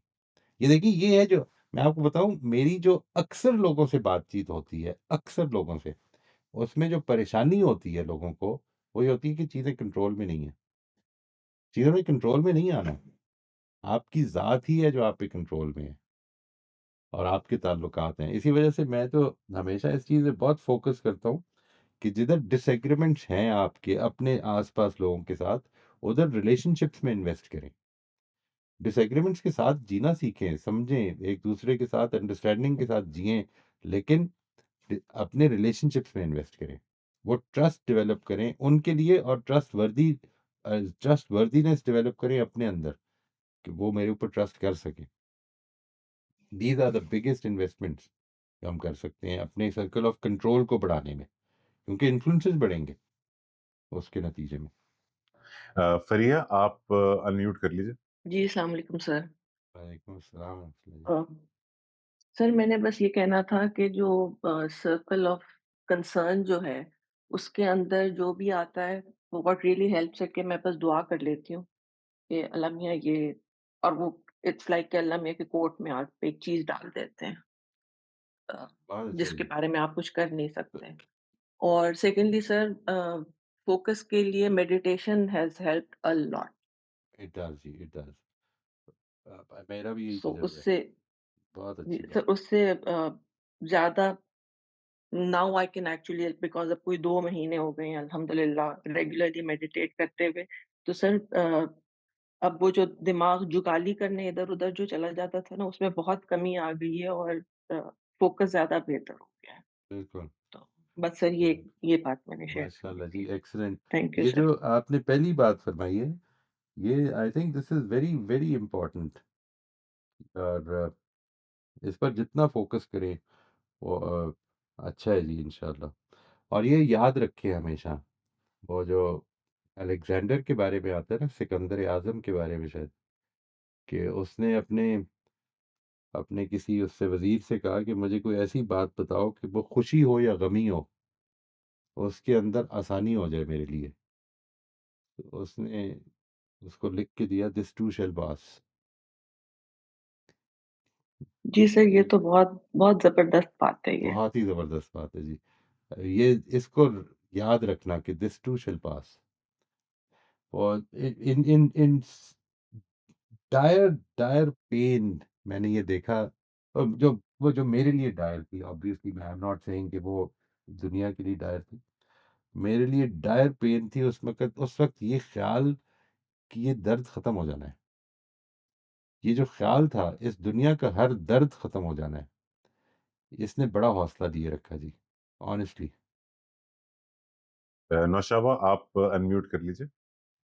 ये देखिए, ये है जो मैं आपको बताऊँ, मेरी जो अक्सर लोगों से बातचीत होती है, अक्सर लोगों से, उसमें जो परेशानी होती है लोगों को, वो ये होती है कि चीज़ें कंट्रोल में नहीं है। चीज़ों में कंट्रोल में नहीं आना, आपकी ज़ात ही है जो आप पे कंट्रोल में है, और आपके ताल्लुकात हैं। इसी वजह से मैं तो हमेशा इस चीज़ पे बहुत फ़ोकस करता हूँ कि जिधर डिसएग्रीमेंट्स हैं आपके अपने आस-पास लोगों के साथ, उधर रिलेशनशिप्स में इन्वेस्ट करें। डिसएग्रीमेंट्स के साथ जीना सीखें, समझें, एक दूसरे के साथ अंडरस्टैंडिंग के साथ जिएँ, लेकिन अपने रिलेशनशिप्स में इन्वेस्ट करें। वो ट्रस्ट डेवलप करें उनके लिए, और ट्रस्ट वर्दीनेस डेवलप करें अपने अंदर, कि वो मेरे ऊपर ट्रस्ट कर सकें। These are the biggest investments जो हम कर सकते हैं अपने सर्कल ऑफ कंट्रोल को बढ़ाने में, क्योंकि इन्फ्लुएंसेस बढ़ेंगे उसके नतीजे में। फरिया, आप अनम्यूट कर लीजिए। जी, अस्सलाम वालेकुम सर। वालेकुम अस्सलाम वर्हमतुल्लाहि जी। अ, सर मैंने बस ये कहना था कि जो सर्कल ऑफ कंसर्न जो है, उसके अंदर जो भी आता है, वो व्हाट रियली हेल्प्स है कि मैं बस दुआ कर लेती हूँ कि अल्लाह मियाँ ये, और वो इट्स लाइक कि अल्लाह मियाँ के कोर्ट में आप एक चीज़ डाल देते हैं अ, बहुत अच्छा जिसके जी। बारे में आप कुछ कर नहीं सकते। और सेकंडली सर फोकस के लिए meditation has helped a lot. It does जी, इट डज। मेरा भी यही सो तजुर्बा है। उससे बहुत जी, अच्छी सर बात। उससे ज़्यादा now I can actually because अब कोई 2 महीने हो गए हैं अल्हम्दुलिल्लाह रेगुलरली मेडिटेट करते हुए। तो सर अब वो जो दिमाग जुगाली करने इधर-उधर जो चला जाता था ना, उसमें बहुत कमी आ गई है और अ, फ़ोकस ज़्यादा बेहतर हो गया है। बिल्कुल। तो बस सर ये बात मैंने शेयर करनी माशाल्लाह जी, थी। एक्सीलेंट। थैंक यू ये सर। जो आपने पहली बात फरमाई है, ये आई think this is very very important. और इस पर जितना फोकस करें वो अच्छा है जी, इंशाल्लाह। और ये याद रखें हमेशा, वो जो अलेक्जेंडर के बारे में आता है ना, सिकंदर आज़म के बारे में शायद, कि उसने अपने अपने किसी उससे वज़ीर से कहा कि मुझे कोई ऐसी बात बताओ कि वो खुशी हो या गमी हो, उसके अंदर आसानी हो जाए मेरे लिए। तो उसने उसको लिख के दिया, दिस टू शैल पास। जी सर, ये तो बहुत बहुत ज़बरदस्त बात है ये। बहुत ही ज़बरदस्त बात है जी। ये इसको याद रखना कि दिस टू शैल पास। और इन डायर डायर पेन मैंने ये देखा, जो वो जो मेरे लिए डायर थी, ऑब्वियसली मैं आई एम नॉट सेइंग कि वो दुनिया के लिए डायर थी, मेरे लिए डायर पेन थी उस वक्त ये ख्याल कि ये दर्द ख़त्म हो जाना है। ये जो ख्याल था, इस दुनिया का हर दर्द ख़त्म हो जाना है, इसने बड़ा हौसला दिए रखा जी, ऑनेस्टली। नौशाबा, आप अनम्यूट कर लीजिए।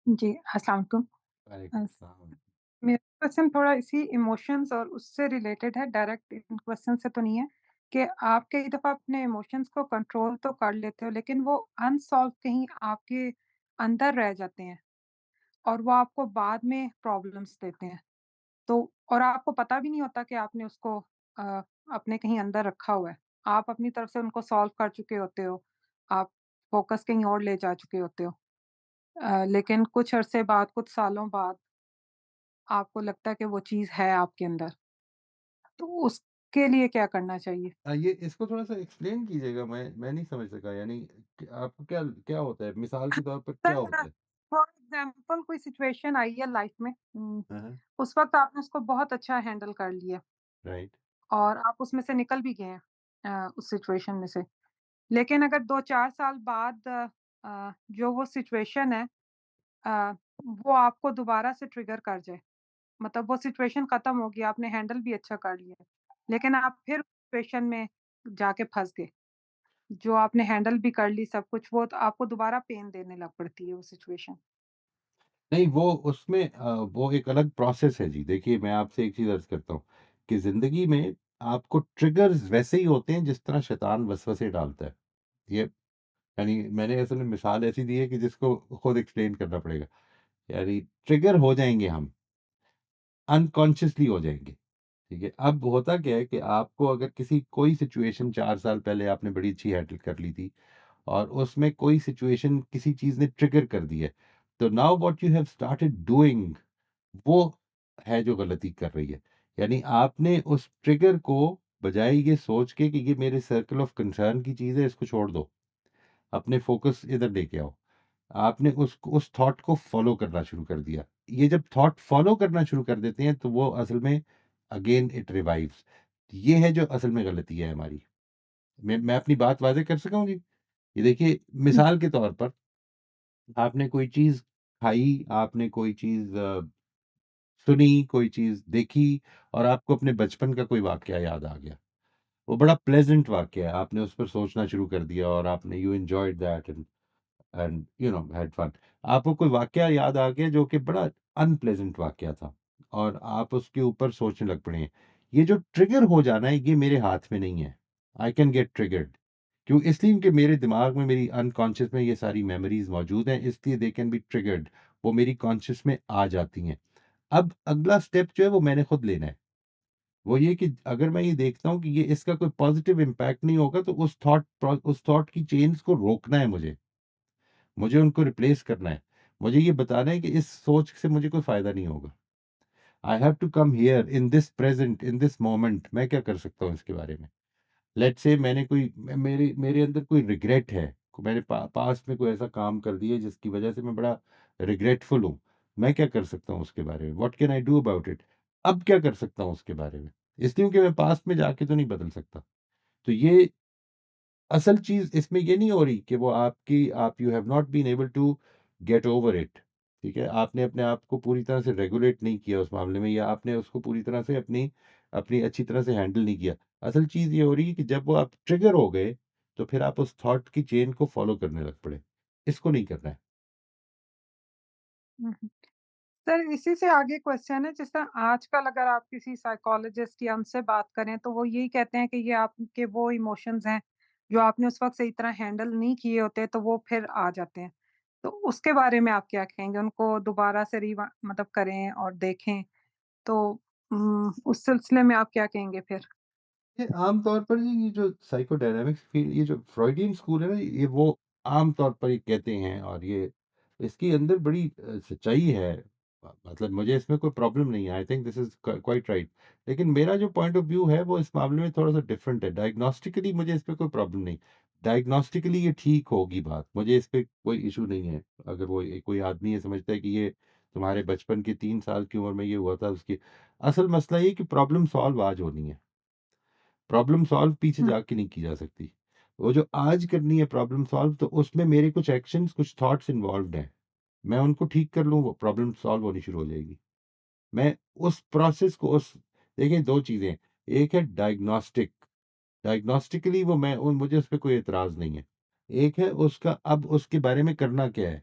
जी, अस्सलाम वालेकुम। वालेकुम अ, अस्सलाम। मेरा क्वेश्चन थोड़ा इसी इमोशंस और उससे रिलेटेड है, डायरेक्ट इन क्वेश्चन से तो नहीं है, कि आप कई दफ़ा अपने इमोशंस को कंट्रोल तो कर लेते हो, लेकिन वो अनसॉल्व कहीं आपके अंदर रह जाते हैं और वो आपको बाद में प्रॉब्लम्स देते हैं। तो और आपको पता भी नहीं होता कि आपने उसको अ, अपने कहीं अंदर रखा हुआ है। आप अपनी तरफ से उनको सॉल्व कर चुके होते हो, आप फ़ोकस कहीं और ले जा चुके होते हो। लेकिन कुछ अरसे बाद, कुछ सालों बाद आपको लगता है कि वो चीज़ है आपके अंदर, तो उसके लिए क्या करना चाहिए? ये इसको थोड़ा-सा एक्सप्लेन कीजिएगा, मैं नहीं समझ सका, यानी आपको क्या क्या होता है? मिसाल के तौर पर क्या सर, होता है? फॉर एग्ज़ाम्पल कोई सिचुएशन आई है लाइफ़ में, हाँ, हाँ, उस वक़्त आपने उसको बहुत अच्छा हैंडल कर लिया राइट। और आप उसमें से निकल भी गए हैं उस सिचुएशन में से। लेकिन अगर 2-4 साल बाद जो वो सिचुएशन है अ, वो आपको दोबारा से ट्रिगर कर जाए, मतलब वो सिचुएशन खत्म हो गई, आपने हैंडल भी अच्छा कर लिया, लेकिन आप फिर सिचुएशन में जाके फँस गए। जो आपने हैंडल भी कर ली सब कुछ, वो तो आपको दोबारा पेन देने लग पड़ती है वो सिचुएशन। नहीं, वो उसमें वो एक अलग प्रोसेस है जी। देखिए, मैं आपसे एक चीज़ अर्ज़ करता हूँ कि ज़िंदगी में आपको ट्रिगर्स वैसे ही होते हैं जिस तरह शैतान वसवसे डालता है। ये यानी मैंने असल में मिसाल ऐसी दी है कि जिसको खुद एक्सप्लेन करना पड़ेगा। यानी ट्रिगर हो जाएँगे हम, अनकॉन्शियसली हो जाएँगे, ठीक है? अब होता क्या है कि आपको अगर कोई सिचुएशन 4 साल पहले आपने बड़ी अच्छी हैंडल कर ली थी और उसमें कोई सिचुएशन किसी चीज़ ने ट्रिगर कर दी है, तो now what you have started doing, वो है जो गलती कर रही है। यानी आपने उस ट्रिगर को, बजाय ये सोच के कि ये मेरे सर्कल ऑफ कंसर्न की चीज़ है, इसको छोड़ दो, अपने फ़ोकस इधर लेके आओ। आपने उस थॉट को फ़ॉलो करना शुरू कर दिया। ये जब थॉट फ़ॉलो करना शुरू कर देते हैं, तो वो असल में अगेन इट रिवाइव्स। ये है जो असल में गलती है हमारी। मैं अपनी बात वाज़ेह कर सका हूँ जी? ये देखिए, हुँ, मिसाल के तौर पर आपने कोई चीज़ खाई, आपने कोई चीज़ सुनी, कोई चीज़ देखी और आपको अपने बचपन का कोई वाक़या याद आ गया। वो बड़ा प्लेज़ेंट वाक़या है, आपने उस पर सोचना शुरू कर दिया और आपने you enjoyed that and you know had fun. आपको कोई वाक़या याद आ गया जो कि बड़ा अनप्लेज़ेंट वाक़या था और आप उसके ऊपर सोचने लग पड़े हैं। ये जो ट्रिगर हो जाना है, ये मेरे हाथ में नहीं है। I can get triggered. क्यों? इसलिए कि मेरे दिमाग में, मेरी अनकॉन्शियस में ये सारी मेमोरीज़ मौजूद हैं, इसलिए दे कैन बी ट्रिगर्ड। वो मेरी कॉन्शियस में आ जाती हैं। अब अगला स्टेप जो है वो मैंने खुद लेना है। वो ये कि अगर मैं ये देखता हूँ कि ये इसका कोई पॉज़िटिव इम्पैक्ट नहीं होगा, तो उस थॉट की चेन्स को रोकना है मुझे। मुझे उनको रिप्लेस करना है। मुझे ये बताना है कि इस सोच से मुझे कोई फ़ायदा नहीं होगा। I have to come here in this present, in this moment, मैं क्या कर सकता हूँ इसके बारे में? लेट्स से मैंने कोई मेरे मेरे अंदर कोई रिग्रेट है। मैंने पास्ट में कोई ऐसा काम कर दिया जिसकी वज़ह से मैं बड़ा रिग्रेटफुल हूँ। मैं क्या कर सकता हूँ उसके बारे में? What can I do about it? अब क्या कर सकता हूँ उसके बारे में? इसलिए कि मैं पास्ट में जाके तो नहीं बदल सकता। तो ये असल चीज़ इसमें ये नहीं हो रही कि वो आप you have not been able to get over it, ठीक है? आपने अपने आप को पूरी तरह से रेगुलेट नहीं किया उस मामले में, या आपने उसको पूरी तरह से अपनी अपनी अच्छी तरह से हैंडल नहीं किया। असल चीज़ ये हो रही है कि जब वो आप ट्रिगर हो गए, तो फिर आप उस थॉट की चेन को फ़ॉलो करने लग पड़े। इसको नहीं करना है। हुँ, हुँ। सर, इसी से आगे क्वेश्चन है, जिस तरह आजकल अगर आप किसी साइकोलॉजिस्ट या उनसे बात करें, तो वो यही कहते हैं कि ये आपके वो इमोशंस हैं, जो आपने उस वक़्त सही तरह हैंडल नहीं किए होते, तो वो फिर आ जाते हैं। तो उसके बारे में आप क्या कहेंगे? उनको दोबारा से मतलब करें और देखें, तो उस सिलसिले में आप क्या कहेंगे फिर? ये आम तौर पर ये जो साइकोडायनामिक्स फील्ड, ये जो फ्रॉइडियन स्कूल है ना, ये वो आम तौर पर ये कहते हैं, और ये इसके अंदर बड़ी सच्चाई है। मतलब मुझे इसमें कोई प्रॉब्लम नहीं है। आई think this is quite right. लेकिन मेरा जो पॉइंट ऑफ व्यू है वो इस मामले में थोड़ा-सा डिफरेंट है। डायग्नोस्टिकली मुझे इस पे कोई प्रॉब्लम नहीं। डायग्नोस्टिकली ये ठीक होगी बात। मुझे इस पे कोई इश्यू नहीं है। अगर वो कोई आदमी ये समझता है कि ये तुम्हारे बचपन के 3 साल की उम्र में ये हुआ था, उसकी असल मसला ये है कि प्रॉब्लम सॉल्व आज होनी है। प्रॉब्लम सॉल्व पीछे हुँ, जाके नहीं की जा सकती। वो जो आज करनी है प्रॉब्लम सॉल्व, तो उसमें मेरे कुछ एक्शंस, कुछ थॉट्स इन्वॉल्व्ड हैं। मैं उनको ठीक कर लूँ, वो प्रॉब्लम सॉल्व होनी शुरू हो जाएगी। मैं उस प्रोसेस को उस देखिए 2 चीज़ें हैं। एक है डायग्नोस्टिक, डायग्नोस्टिकली वो मैं उन मुझे उस पे कोई एतराज़ नहीं है। एक है उसका अब उसके बारे में करना क्या है।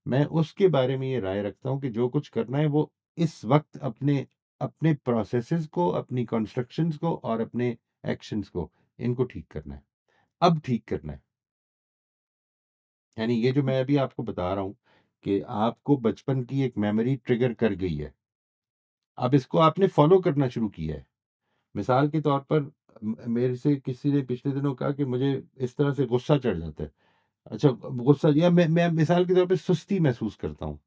मैं उसके बारे में ये राय रखता हूँ कि जो कुछ करना है वो इस वक़्त अपने अपने प्रोसेसेस को, अपनी कंस्ट्रक्शंस को और अपने एक्शंस को, इनको ठीक करना है। अब ठीक करना है। यानी ये जो मैं अभी आपको बता रहा हूँ कि आपको बचपन की एक मेमोरी ट्रिगर कर गई है। अब इसको आपने फ़ॉलो करना शुरू किया है। मिसाल के तौर पर मेरे से किसी ने पिछले दिनों कहा कि मुझे इस तरह से गुस्सा चढ़ जाता है। अच्छा, गुस्सा या मैं मिसाल के तौर पे सुस्ती महसूस करता हूँ।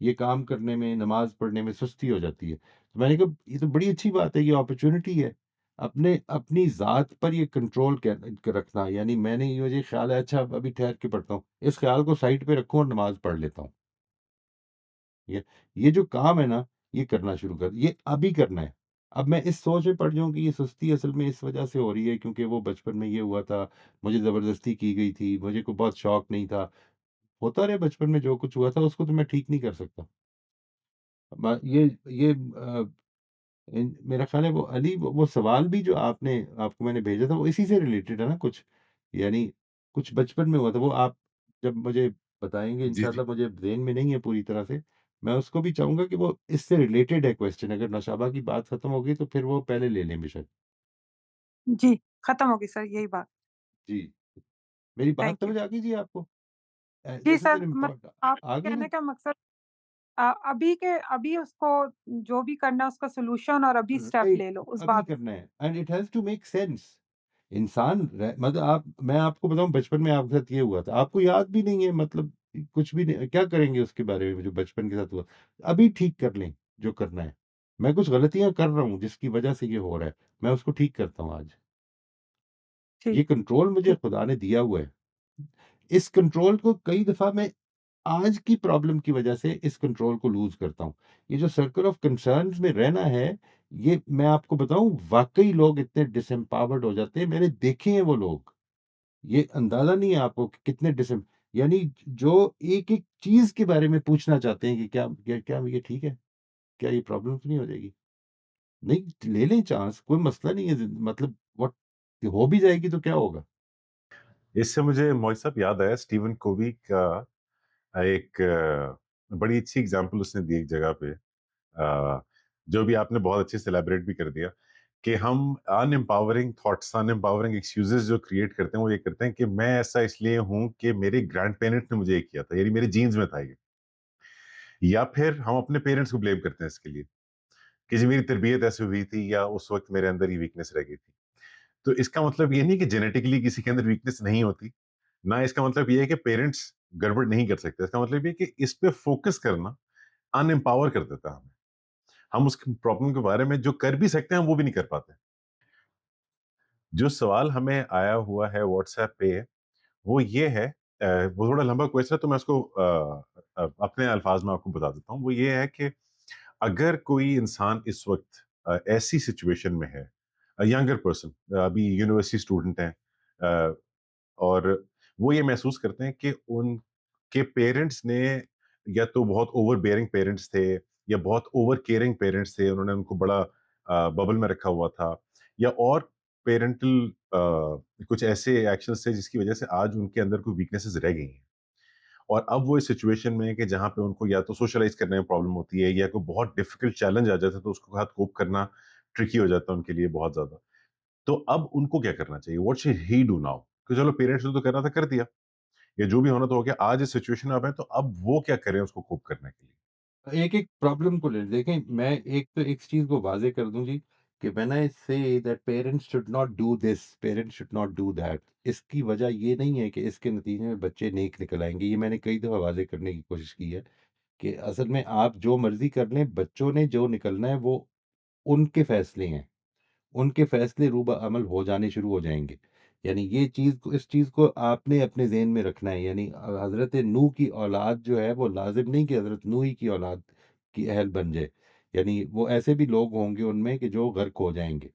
ये काम करने में, नमाज़ पढ़ने में सुस्ती हो जाती है। तो मैंने कहा ये तो बड़ी अच्छी बात है, ये अपॉर्च्युनिटी है। अपने अपनी ज़ात पर ये कंट्रोल रखना, यानी मैंने ये मुझे ख़्याल है अच्छा अभी ठहर के पढ़ता हूँ। इस ख़्याल को साइड पे रखूँ और नमाज़ पढ़ लेता हूँ। ये ये जो काम है ना, ये करना शुरू कर, ये अभी करना है। अब मैं इस सोच में पड़ जाऊँ कि ये सुस्ती असल में इस वजह से हो रही है क्योंकि वो बचपन में ये हुआ था, मुझे ज़बरदस्ती की गई थी, मुझे कोई बहुत शौक नहीं था। होता रहे बचपन में जो कुछ हुआ था उसको तो मैं ठीक नहीं कर सकता। ये मेरा ख़्याल है वो अली वो सवाल भी जो आपने आपको मैंने भेजा था वो इसी से रिलेटेड है ना कुछ? यानी कुछ बचपन में हुआ था वो आप जब मुझे बताएँगे जी, जी। इंशाअल्लाह मुझे ज़हन में नहीं है पूरी तरह से। मैं उसको भी चाहूँगा कि वो इससे रिलेटेड है क्वेश्चन अगर नौशाबा की बात ख़त्म हो गई तो फिर वो पहले ले लें बेशक। जी, खत्म होगी सर यही बात। जी, मेरी बात थैंक यू। समझ आ गई जी आपको? जी दिस इज़ सर, एन मतलब इम्पोर्ट आ आपके गई ना? कहने का मकसद अभी उसको जो भी करना है उसका सॉल्यूशन और अभी स्टेप राइट, ले लो उस अभी बात करना है and it has to make sense. इंसान मतलब आप मैं आपको बताऊँ बचपन में आपके साथ ये हुआ था, आपको याद भी नहीं है मतलब कुछ भी नहीं क्या करेंगे उसके बारे में जो बचपन के साथ हुआ? अभी ठीक कर लें जो करना है। मैं कुछ गलतियाँ कर रहा हूँ जिसकी वजह से ये हो रहा है, मैं उसको ठीक करता हूँ आज। ये ठीक, कंट्रोल मुझे ठीक। खुदा ने दिया हुआ है। इस कंट्रोल को कई दफ़ा मैं आज की प्रॉब्लम की वजह से इस कंट्रोल को लूज़ करता हूँ। ये जो सर्कल ऑफ कंसर्न्स में रहना है, ये मैं आपको बताऊँ वाक़ई लोग इतने डिसएम्पावर्ड हो जाते हैं, मैंने देखे हैं वो लोग। ये अंदाज़ा नहीं है आपको कि कितने यानी जो एक-एक चीज़ के बारे में पूछना चाहते हैं कि क्या ये ठीक है? क्या ये प्रॉब्लम तो नहीं हो जाएगी? नहीं, ले लें चांस, कोई मसला नहीं है मतलब व्हाट हो भी जाएगी तो क्या होगा? इससे मुझे मोहित साहब याद आया स्टीवन कोवी का एक बड़ी अच्छी एग्ज़ाम्पल उसने दी एक जगह पे जो भी आपने बहुत अच्छे से एलैबोरेट भी कर दिया कि हम अनएम्पावरिंग थॉट्स, अनएम्पावरिंग एक्सक्यूज़ेज़ जो क्रिएट करते हैं, वो ये करते हैं कि मैं ऐसा इसलिए हूँ कि मेरे ग्रैंड पेरेंट्स ने मुझे ये किया था, यानी मेरे जीन्स में था ये। या फिर हम अपने पेरेंट्स को ब्लेम करते हैं इसके लिए कि जी मेरी तरबियत ऐसी हुई थी या उस वक़्त मेरे अंदर ये वीकनेस रह गई थी। तो इसका मतलब ये नहीं कि जेनेटिकली किसी के अंदर वीकनेस नहीं होती, ना इसका मतलब ये है कि पेरेंट्स गड़बड़ नहीं कर सकते। इसका मतलब ये है कि इस पे फ़ोकस करना अनएम्पावर कर देता है हमें। हम उस प्रॉब्लम के बारे में जो कर भी सकते हैं, हम वो भी नहीं कर पाते। जो सवाल हमें आया हुआ है व्हाट्सएप पे, वो ये है वो थोड़ा लंबा क्वेश्चन है तो मैं उसको अपने अल्फाज में आपको बता देता हूँ। वो ये है कि अगर कोई इंसान इस वक़्त ऐसी सिचुएशन में है, यंगर पर्सन अभी यूनिवर्सिटी स्टूडेंट हैं अ, और वो ये महसूस करते हैं कि उनके पेरेंट्स ने या तो बहुत ओवरबेयरिंग पेरेंट्स थे या बहुत ओवर केयरिंग पेरेंट्स थे, उन्होंने उनको बड़ा बबल में रखा हुआ था या और पेरेंटल कुछ ऐसे एक्शंस थे जिसकी वजह से आज उनके अंदर कोई वीकनेसेस रह गई हैं। और अब वो इस सिचुएशन में है कि जहाँ पे उनको या तो सोशलाइज़ करने में प्रॉब्लम होती है या कोई बहुत डिफिकल्ट चैलेंज आ जाता है तो उसके साथ कोप करना ट्रिकी हो जाता है उनके लिए बहुत ज़्यादा। तो अब उनको क्या करना चाहिए? What should he do now? कि चलो पेरेंट्स ने तो करना था कर दिया, या जो भी होना था हो गया। आज इस सिचुएशन में आप हैं तो अब वो क्या करें उसको कोप करने के लिए? एक-एक प्रॉब्लम को ले देखें, मैं एक तो एक चीज़ को वाज़ेह कर दूँ जी, कि when I say that parents should not do this, parents should not do that, इसकी वजह ये नहीं है कि इसके नतीजे में बच्चे नेक निकल आएँगे। ये मैंने कई दफ़ा वाज़ेह करने की कोशिश की है, कि असल में आप जो मर्ज़ी कर लें, बच्चों ने जो निकलना है वो उनके फ़ैसले हैं। उनके फ़ैसले रूब-अमल हो जाने शुरू हो जाएँगे। यानी ये चीज़ को इस चीज़ को आपने अपने ज़हन में रखना है। यानी हज़रत नूह की औलाद जो है वो लाज़िम नहीं कि हज़रत नूह ही की औलाद की अहल बन जाए। यानी वो ऐसे भी लोग होंगे उनमें कि जो गर्क हो जाएँगे।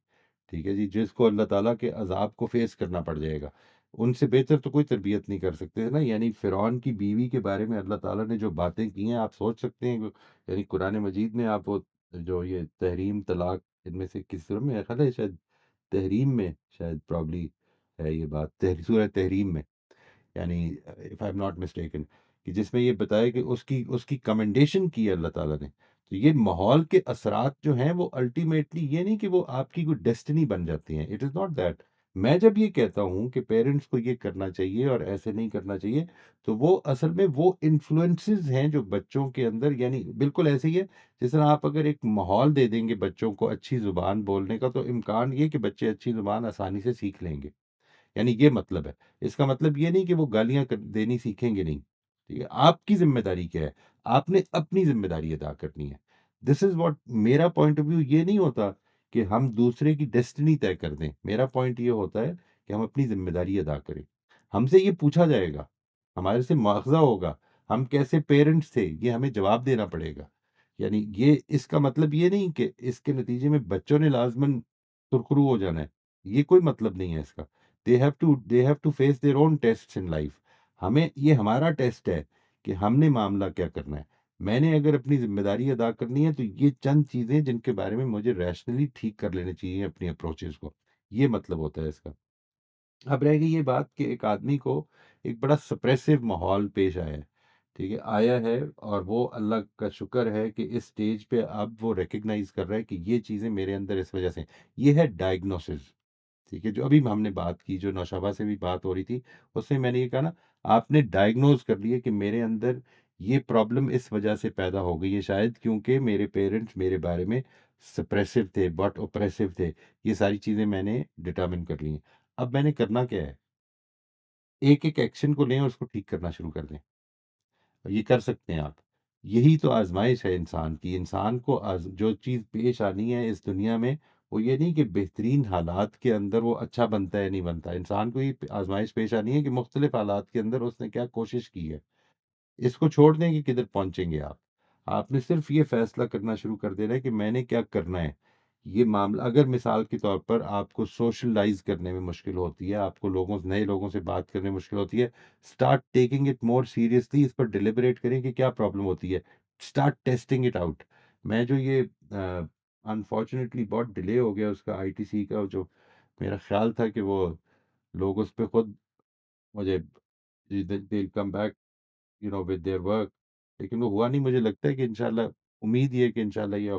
ठीक है जी? जिसको अल्लाह ताला के अज़ाब को फ़ेस करना पड़ जाएगा। उनसे बेहतर तो कोई तरबियत नहीं कर सकते, है ना? यानी फ़िरौन की बीवी के बारे में अल्लाह ताला ने जो बातें की हैं, आप सोच सकते हैं यानी कुरान मजीद में आप वो जो ये तहरीम, तलाक इनमें से किस सूरह में है? मेरा ख़्याल है शायद तहरीम में शायद प्रॉब्ली है ये बात, सूरह तहरीम में। यानी if I am not mistaken, कि जिसमें ये बताया कि उसकी उसकी कमेंडेशन की है अल्लाह ताला ने। तो ये माहौल के असरात जो हैं वो अल्टीमेटली ये नहीं कि वो आपकी कोई डेस्टिनी बन जाती हैं, इट इज़ नॉट दैट। मैं जब ये कहता हूँ कि पेरेंट्स को ये करना चाहिए और ऐसे नहीं करना चाहिए, तो वो असल में वो इन्फ्लुएंसेस हैं जो बच्चों के अंदर, यानी बिल्कुल ऐसे ही है जिस तरह आप अगर एक माहौल दे देंगे बच्चों को अच्छी ज़ुबान बोलने का, तो इम्कान ये कि बच्चे अच्छी ज़ुबान आसानी से सीख लेंगे। यानी ये मतलब है। इसका मतलब ये नहीं कि वो गालियाँ क देनी सीखेंगे नहीं, ठीक है? आपकी ज़िम्मेदारी क्या है? आपने अपनी ज़िम्मेदारी अदा करनी है। दिस इज़ व्हाट मेरा पॉइंट ऑफ व्यू ये नहीं होता कि हम दूसरे की डेस्टिनी तय कर दें। मेरा पॉइंट ये होता है कि हम अपनी ज़िम्मेदारी अदा करें। हमसे ये पूछा जाएगा, हमारे से मुआख़ज़ा होगा, हम कैसे पेरेंट्स थे, ये हमें जवाब देना पड़ेगा। यानी ये इसका मतलब ये नहीं कि इसके नतीजे में बच्चों ने लाज़मन सुरख़रू हो जाना है। ये कोई मतलब नहीं है इसका। They have to face their own tests in life. हमें ये हमारा टेस्ट है कि हमने मामला क्या करना है। मैंने अगर अपनी जिम्मेदारी अदा करनी है तो ये चंद चीजें जिनके बारे में मुझे रैशनली ठीक कर लेनी चाहिए अपनी अप्रोचेस को। ये मतलब होता है इसका। अब रह गई ये बात कि एक आदमी को एक बड़ा सप्रेसिव माहौल पेश आया है, ठीक है, आया है, और वो अल्लाह का शुक्र है कि इस स्टेज पे अब वो रिकग्नाइज कर रहा है कि ये चीज़ें मेरे अंदर इस वजह से हैं। ये है डायग्नोसिस। ठीक है, जो अभी हमने बात की, जो नौशाबा से भी बात हो रही थी, उसमें मैंने ये कहा ना, आपने डायग्नोज कर लिया कि मेरे अंदर ये प्रॉब्लम इस वजह से पैदा हो गई है, शायद क्योंकि मेरे पेरेंट्स मेरे बारे में सप्रेसिव थे, बट ओप्रेसिव थे। ये सारी चीज़ें मैंने डिटर्मिन कर ली हैं। अब मैंने करना क्या है? एक एक एक्शन को लें और उसको ठीक करना शुरू कर दें। और ये कर सकते हैं आप। यही तो आज़माइश है इंसान की। इंसान को जो चीज़ पेश आनी है इस दुनिया में, वो ये नहीं कि बेहतरीन हालात के अंदर वो अच्छा बनता है या नहीं बनता। इंसान को ये आज़माइश पेश आनी है कि मुख्तलिफ़ हालात के अंदर उसने क्या कोशिश की है। इसको छोड़ दें कि किधर पहुँचेंगे आप। आपने सिर्फ़ ये फ़ैसला करना शुरू कर देना है कि मैंने क्या करना है। ये मामला अगर मिसाल के तौर पर आपको सोशलाइज़ करने में मुश्किल होती है, आपको नए लोगों से बात करने में मुश्किल होती है, start taking it more seriously. इस पर डिलिबरेट करें कि क्या प्रॉब्लम होती है। Start testing it out. मैं जो ये अनफॉर्चुनेटली बहुत डिले हो गया उसका आईटीसी का, जो मेरा ख़्याल था कि वो लोग उस पे खुद मुझे दे they will come back with their work, लेकिन वो हुआ नहीं। मुझे लगता है कि इंशाल्लाह, उम्मीद ये है कि इंशाल्लाह ये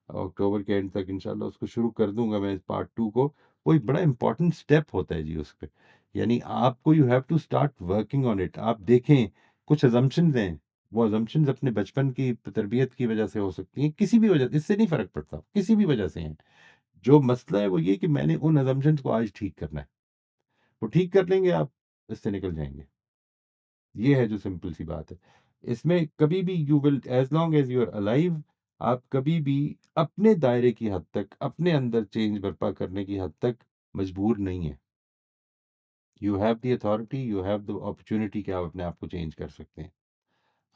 अक्टूबर के एंड तक इंशाल्लाह उसको शुरू कर दूंगा मैं पार्ट 2 को। वो एक बड़ा इंपॉर्टेंट स्टेप होता है जी उस पे। यानी आपको you have to start working on it. आप देखें, कुछ अजम्पशंस हैं, वो अजम्पशंस अपने बचपन की तरबियत की वजह से हो सकती हैं, किसी भी वजह, इससे नहीं फर्क पड़ता, किसी भी वजह से हैं। जो मसला है वो ये कि मैंने उन अजम्पशंस को आज ठीक करना है। वो ठीक कर लेंगे आप, इससे निकल जाएंगे। ये है जो सिंपल सी बात है। इसमें कभी भी you will, as long as you are alive, आप कभी भी अपने दायरे की हद तक, अपने अंदर चेंज बर्पा करने की हद तक मजबूर नहीं हैं। You have the authority, you have the opportunity कि आप अपने आप को चेंज कर सकते हैं।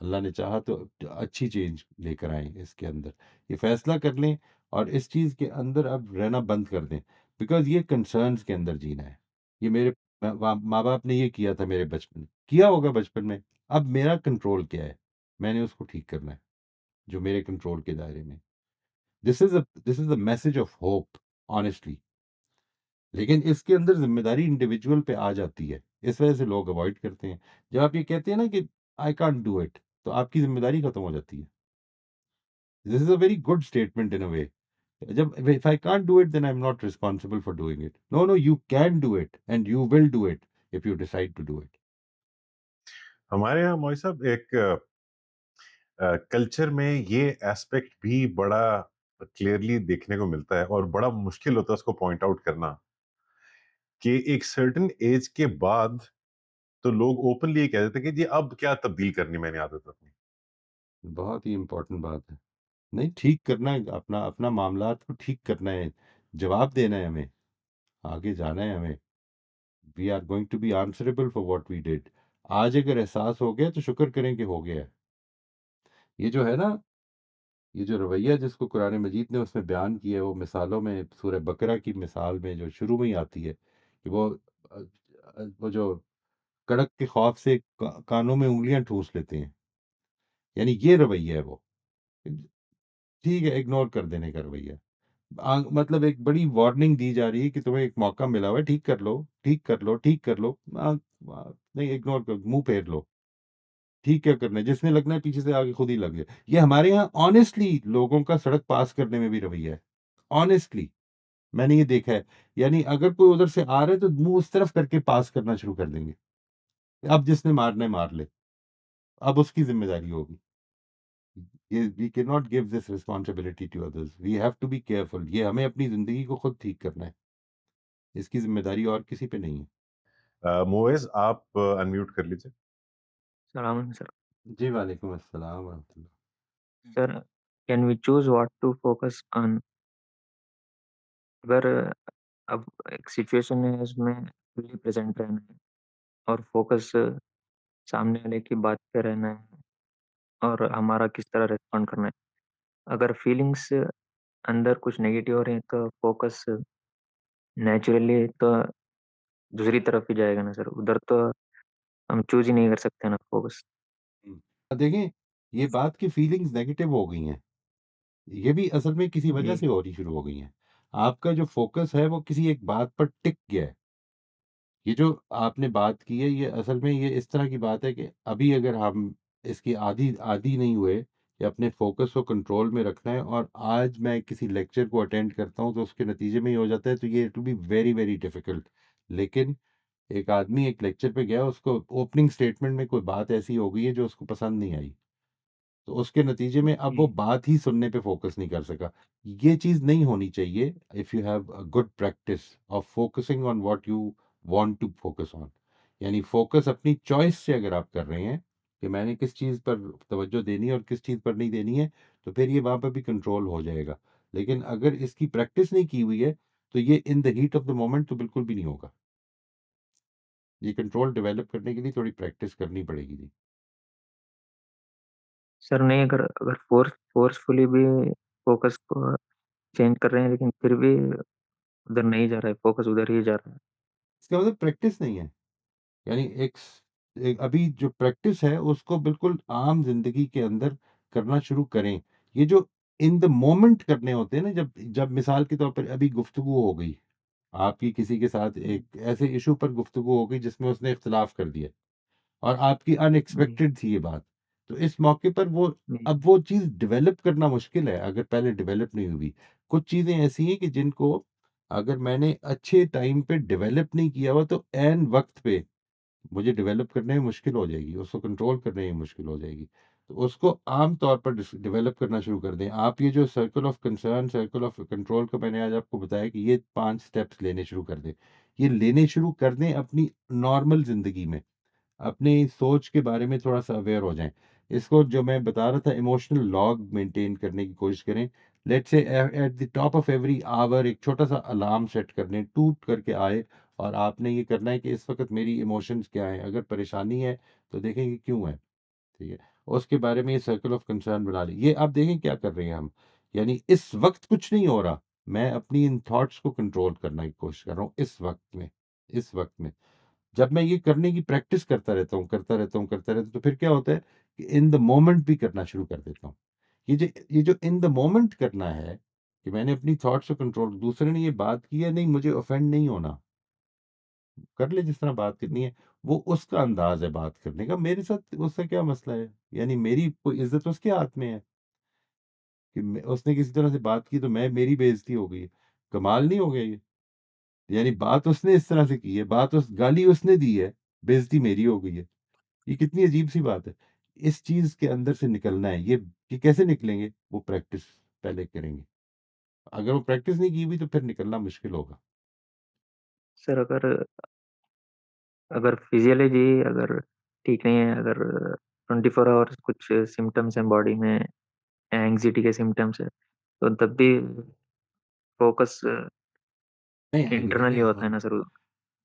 अल्लाह ने चाहा तो अच्छी चेंज लेकर आएँ इसके अंदर। ये फ़ैसला कर लें और इस चीज़ के अंदर अब रहना बंद कर दें, बिकॉज़ ये कंसर्न्स के अंदर जीना है। ये मेरे माँ-बाप ने ये किया था मेरे बचपन में, किया होगा बचपन में। अब मेरा कंट्रोल क्या है? मैंने उसको ठीक करना है, जो मेरे कंट्रोल के दायरे में। This is a message of hope, honestly. लेकिन इसके अंदर ज़िम्मेदारी इंडिविजुअल पे आ जाती है। इस वजह से लोग अवॉइड करते हैं। जब आप ये कहते हैं ना कि आई कांट डू इट, तो आपकी ज़िम्मेदारी खत्म हो जाती है। This is a very good statement in a way. जब if I can't do it then I am not responsible for doing it. No, no, you can do it and you will do it if you decide to do it. हमारे यहाँ मौई साहब एक culture में ये aspect भी बड़ा clearly देखने को मिलता है और बड़ा मुश्किल होता है उसको पॉइंट आउट करना कि एक सर्टेन एज के बाद तो लोग ओपनली ये कह देते हैं कि जी अब क्या तब्दील करनी मैंने आदत अपनी। बहुत ही इम्पोर्टेंट बात है। नहीं, ठीक करना है, अपना अपना मामलात को ठीक करना है, जवाब देना है हमें, आगे जाना है हमें। We are going to be answerable for what we did. आज अगर एहसास हो गया तो शुक्र करें कि हो गया है। ये जो है ना, ये जो रवैया जिसको कुरान मजीद ने उसमें बयान किया है, वो मिसालों में सूरह बकरा की मिसाल में जो शुरू में ही आती है कि वो जो कड़क के खौफ से कानों में उंगलियां ठूस लेते हैं, यानी ये रवैया है वो। ठीक है, इग्नोर कर देने का रवैया। मतलब एक बड़ी वार्निंग दी जा रही है कि तुम्हें एक मौका मिला हुआ है, ठीक कर लो, ठीक कर लो, ठीक कर लो। नहीं, इग्नोर कर, मुंह फेर लो, ठीक क्या करना है, जिसने लगना है पीछे से आगे खुद ही लग जाए। ये हमारे यहाँ ऑनेस्टली लोगों का सड़क पास करने में भी रवैया है, ऑनेस्टली मैंने ये देखा है। यानी अगर कोई उधर से आ रहा है तो मुंह उस तरफ करके पास करना शुरू कर देंगे, अब जिसने मारना है मार ले, अब उसकी जिम्मेदारी होगी। ये we can not give this responsibility to others, we have to be careful. ये हमें अपनी जिंदगी को खुद ठीक करना है, इसकी जिम्मेदारी और किसी पे नहीं है। मोएज, आप अनम्यूट कर लीजिए। Salaam sir. जी वालेकुम अस्सलाम वरहमतुल्लाह। Sir, can we choose what to focus on? अगर अब एक सिचुएशन है उसमें फुली प्रेजेंट रहना है और फोकस सामने वाले की बात पे रहना है और हमारा किस तरह रिस्पॉन्ड करना है। अगर फीलिंग्स अंदर कुछ नेगेटिव हो रहे हैं तो फोकस नेचुरली तो दूसरी तरफ ही जाएगा ना सर, उधर तो हम चूज़ ही नहीं कर सकते ना फोकस। देखें, ये बात की फीलिंग्स नेगेटिव हो गई हैं, ये भी असल में किसी वजह जी, से होनी शुरू हो गई हैं। आपका जो फ़ोकस है वो किसी एक बात पर टिक गया है। ये जो आपने बात की है ये असल में ये इस तरह की बात है कि अभी अगर हम इसकी आदी आदी नहीं हुए कि अपने फ़ोकस को कंट्रोल में रखना है, और आज मैं किसी लेक्चर को अटेंड करता हूँ तो उसके नतीजे में ये हो जाता है, तो ये it will be very, very difficult. लेकिन एक आदमी एक लेक्चर पे गया, उसको ओपनिंग स्टेटमेंट में कोई बात ऐसी हो गई है जो उसको पसंद नहीं आई। तो उसके नतीजे में अब वो जी, बात ही सुनने पे फ़ोकस नहीं कर सका। ये चीज़ नहीं होनी चाहिए। If you have a good practice of focusing on what you want to focus on, यानी फ़ोकस अपनी चॉइस से अगर आप कर रहे हैं कि मैंने किस चीज़ पर तवज्जो देनी है और किस चीज़ पर नहीं देनी है, तो फिर ये वहाँ पे भी कंट्रोल हो जाएगा। लेकिन अगर इसकी प्रैक्टिस नहीं की हुई है, तो ये in the heat of the moment तो बिल्कुल भी नहीं होगा। ये कंट्रोल डेवलप करने के लिए थोड़ी प्रैक्टिस करनी पड़ेगी जी। सर नहीं, अगर अगर फ़ोर्सफुली भी फोकस को चेंज कर रहे हैं लेकिन फिर भी उधर नहीं जा रहा है, फोकस उधर ही जा रहा है। इसका मतलब प्रैक्टिस नहीं है। यानी एक अभी जो प्रैक्टिस है उसको बिल्कुल आम ज़िंदगी के अंदर करना शुरू करें। ये जो इन द मोमेंट करने होते हैं ना, जब जब मिसाल के तौर पर अभी गुफ्तगू हो गई, आपकी किसी के साथ एक ऐसे इशू पर गुफ्तगू हो गई जिसमें उसने इख्तिलाफ कर दिया और आपकी जी, अनएक्सपेक्टेड थी ये बात। तो इस मौके पर वो जी, अब वो चीज़ डेवलप करना मुश्किल है अगर पहले डेवलप नहीं हुई। कुछ चीज़ें ऐसी हैं कि जिनको अगर मैंने अच्छे टाइम पे डेवलप नहीं किया हुआ तो ऐन वक़्त पे मुझे डेवलप करने में मुश्किल हो जाएगी, उसको कंट्रोल करने में मुश्किल हो जाएगी। तो उसको आम तौर पर डेवलप करना शुरू कर दें। आप ये जो circle of concern, circle of control का मैंने आज आपको बताया कि ये 5 स्टेप्स लेने शुरू कर दें। ये लेने शुरू कर दें अपनी नॉर्मल ज़िंदगी में। अपनी सोच के बारे में थोड़ा-सा अवेयर हो जाएँ। इसको जो मैं बता रहा था इमोशनल लॉग मेंटेन करने की कोशिश करें। Let's say at the top of every hour एक छोटा-सा अलार्म सेट कर लें, टूट करके आए, और आपने ये करना है कि इस वक़्त मेरी इमोशंस क्या हैं? अगर परेशानी है तो देखें कि क्यों है, ठीक है? उसके बारे में ये सर्कल ऑफ कंसर्न बना लें। ये आप देखें क्या कर रहे हैं हम, यानी इस वक़्त कुछ नहीं हो रहा, मैं अपनी इन थॉट्स को कंट्रोल करने की कोशिश कर रहा हूँ इस वक़्त में, इस वक़्त में। जब मैं ये करने की प्रैक्टिस करता रहता हूँ, करता रहता हूँ, करता रहता हूँ, तो फिर क्या होता है कि इन द मोमेंट भी करना शुरू कर देता हूँ। ये जो इन द मोमेंट करना है कि मैंने अपनी थॉट्स को कंट्रोल, दूसरे ने ये बात की है, नहीं मुझे ऑफेंड नहीं होना, कर ले जिस तरह बात करनी है, वो उसका अंदाज है बात करने का, मेरे साथ उससे क्या मसला है? यानी मेरी कोई इज्जत उसके हाथ में है कि उसने किसी तरह से बात की तो मैं मेरी बेइज्जती हो गई है। कमाल नहीं हो गया ये? यानी बात उसने इस तरह से की है, बात उस गाली उसने दी है, बेइज्जती मेरी हो गई है। ये कितनी अजीब-सी बात है। इस चीज़ के अंदर से निकलना है। ये कैसे निकलेंगे? वो प्रैक्टिस पहले करेंगे। अगर वो प्रैक्टिस नहीं की हुई तो फिर निकलना मुश्किल होगा। सर अगर अगर फिजियोलॉजी अगर ठीक नहीं है, अगर 24 आवर्स कुछ सिम्पटम्स हैं बॉडी में, एंग्ज़ायटी के सिम्पटम्स है, तो तब भी फ़ोकस नहीं, इंटरनली होता है ना सर?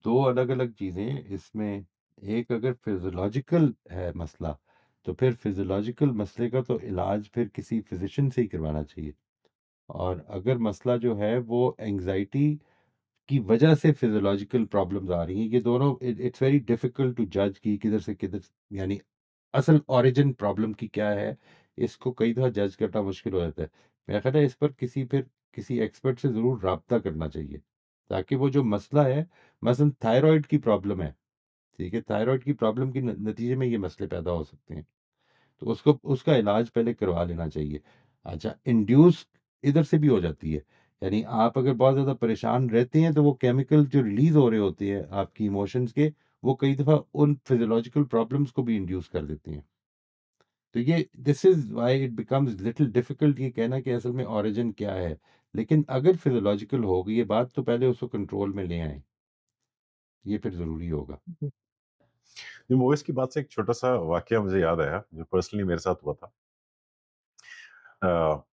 2 अलग-अलग चीज़ें इसमें। एक अगर फिज़ियोलॉजिकल है मसला, तो फिर फिज़ियोलॉजिकल मसले का तो इलाज फिर किसी फ़िज़िशियन से ही करवाना चाहिए। और अगर मसला जो है वो एंग्ज़ायटी की वजह से फिज़ियोलॉजिकल प्रॉब्लम्स आ रही हैं, ये दोनों इट्स वेरी डिफ़िकल्ट टू जज कि किधर से किधर, यानी असल ओरिजिन प्रॉब्लम की क्या है, इसको कई दफ़ा जज करना मुश्किल हो जाता है। मेरा ख़्याल है इस पर किसी एक्सपर्ट से ज़रूर राब्ता करना चाहिए, ताकि वो जो मसला है, मसलन थायरॉइड की प्रॉब्लम है, ठीक है? थायरॉइड की प्रॉब्लम के नतीजे में ये मसले पैदा हो सकते हैं। तो उसका इलाज पहले करवा लेना चाहिए। अच्छा, इंड्यूस इधर से भी हो जाती है। यानी आप अगर बहुत ज़्यादा परेशान रहते हैं तो वो केमिकल जो रिलीज़ हो रहे होते हैं आपकी इमोशंस के, वो कई दफ़ा उन फिज़ियोलॉजिकल प्रॉब्लम्स को भी इंड्यूस कर देते हैं। तो ये this is why it becomes little difficult ये कहना कि असल में ओरिजिन क्या है। लेकिन अगर फिज़ियोलॉजिकल हो गई ये बात तो पहले उसको कंट्रोल में ले आएँ। ये फिर ज़रूरी होगा। ये मूवीज की बात से एक छोटा सा वाकया मुझे याद आया जो पर्सनली मेरे साथ हुआ था। अ,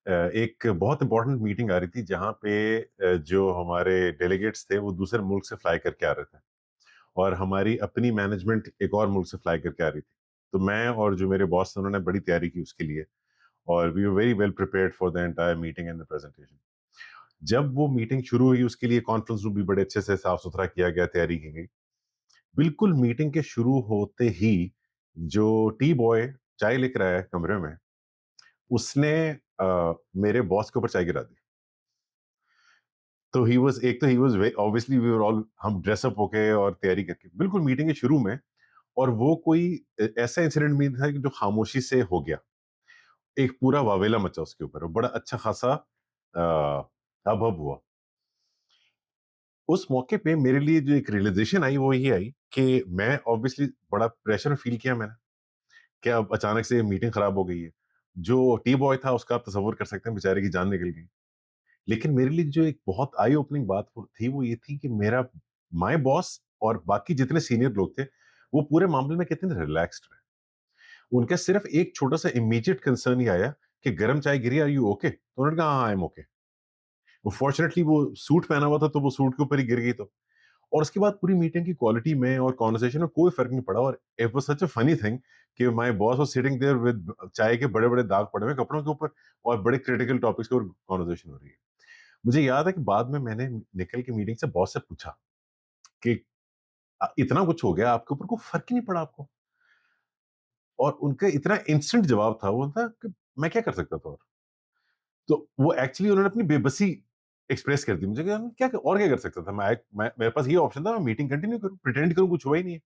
एक बहुत इंपॉर्टेंट मीटिंग आ रही थी जहाँ पे जो हमारे डेलीगेट्स थे वो दूसरे मुल्क से फ्लाई करके आ रहे थे और हमारी अपनी मैनेजमेंट एक और मुल्क से फ्लाई करके आ रही थी। तो मैं और जो मेरे बॉस थे उन्होंने बड़ी तैयारी की उसके लिए और we were very well prepared for the entire meeting and the presentation. जब वो मीटिंग शुरू हुई उसके लिए कॉन्फ्रेंस रूम भी बड़े अच्छे से साफ सुथरा किया गया, तैयारी की गई। बिल्कुल मीटिंग के शुरू होते ही जो टी बॉय चाय लेकर आया कमरे में, उसने मेरे बॉस के ऊपर चाय गिरा दी। तो he was obviously we were all हम ड्रेसअप होके और तैयारी करके बिल्कुल मीटिंग के शुरू में। और वो कोई ऐसा इंसिडेंट नहीं था कि जो खामोशी से हो गया। एक पूरा वावेला मचा उसके ऊपर और बड़ा अच्छा खासा हब हुआ। उस मौके पे मेरे लिए जो एक रियलाइजेशन आई वो ये आई कि मैं ऑब्वियसली बड़ा प्रेशर फील किया मैंने कि अब अचानक से मीटिंग खराब हो गई है। जो टी बॉय था उसका आप तसव्वुर कर सकते हैं, बेचारे की जान निकल गई। लेकिन मेरे लिए जो एक बहुत आई ओपनिंग बात थी वो ये थी कि मेरा माय बॉस और बाकी जितने सीनियर लोग थे वो पूरे मामले में कितने रिलैक्स्ड रहे। उनका सिर्फ एक छोटा सा इमीडिएट कंसर्न ही आया कि गर्म चाय गिरी, आर यू ओके? तो उन्होंने कहा हाँ आई एम ओके। वो फॉर्चुनेटली वो सूट पहना हुआ था तो वो सूट के ऊपर ही गिर गई। तो और उसके बाद पूरी मीटिंग की क्वालिटी में और कॉन्वर्सेशन में कोई फर्क नहीं पड़ा। और it was such a funny thing कि my boss was sitting there with चाय के बड़े बड़े दाग पड़े हुए कपड़ों के ऊपर और बड़े क्रिटिकल टॉपिक्स के ऊपर कॉन्वर्सेशन हो रही है। मुझे याद है कि बाद में मैंने निकल के मीटिंग से बॉस से पूछा कि इतना कुछ हो गया आपके ऊपर, कोई फर्क ही नहीं पड़ा आपको? और उनका इतना इंस्टेंट जवाब था वो था कि मैं क्या कर सकता था। और तो वो एक्चुअली उन्होंने अपनी बेबसी एक्सप्रेस कर दी। मुझे क्या क्या और क्या कर सकता था मैं मेरे पास ये ऑप्शन था, मैं मीटिंग कंटिन्यू करूं, प्रिटेंड करूं कुछ हुआ ही नहीं है।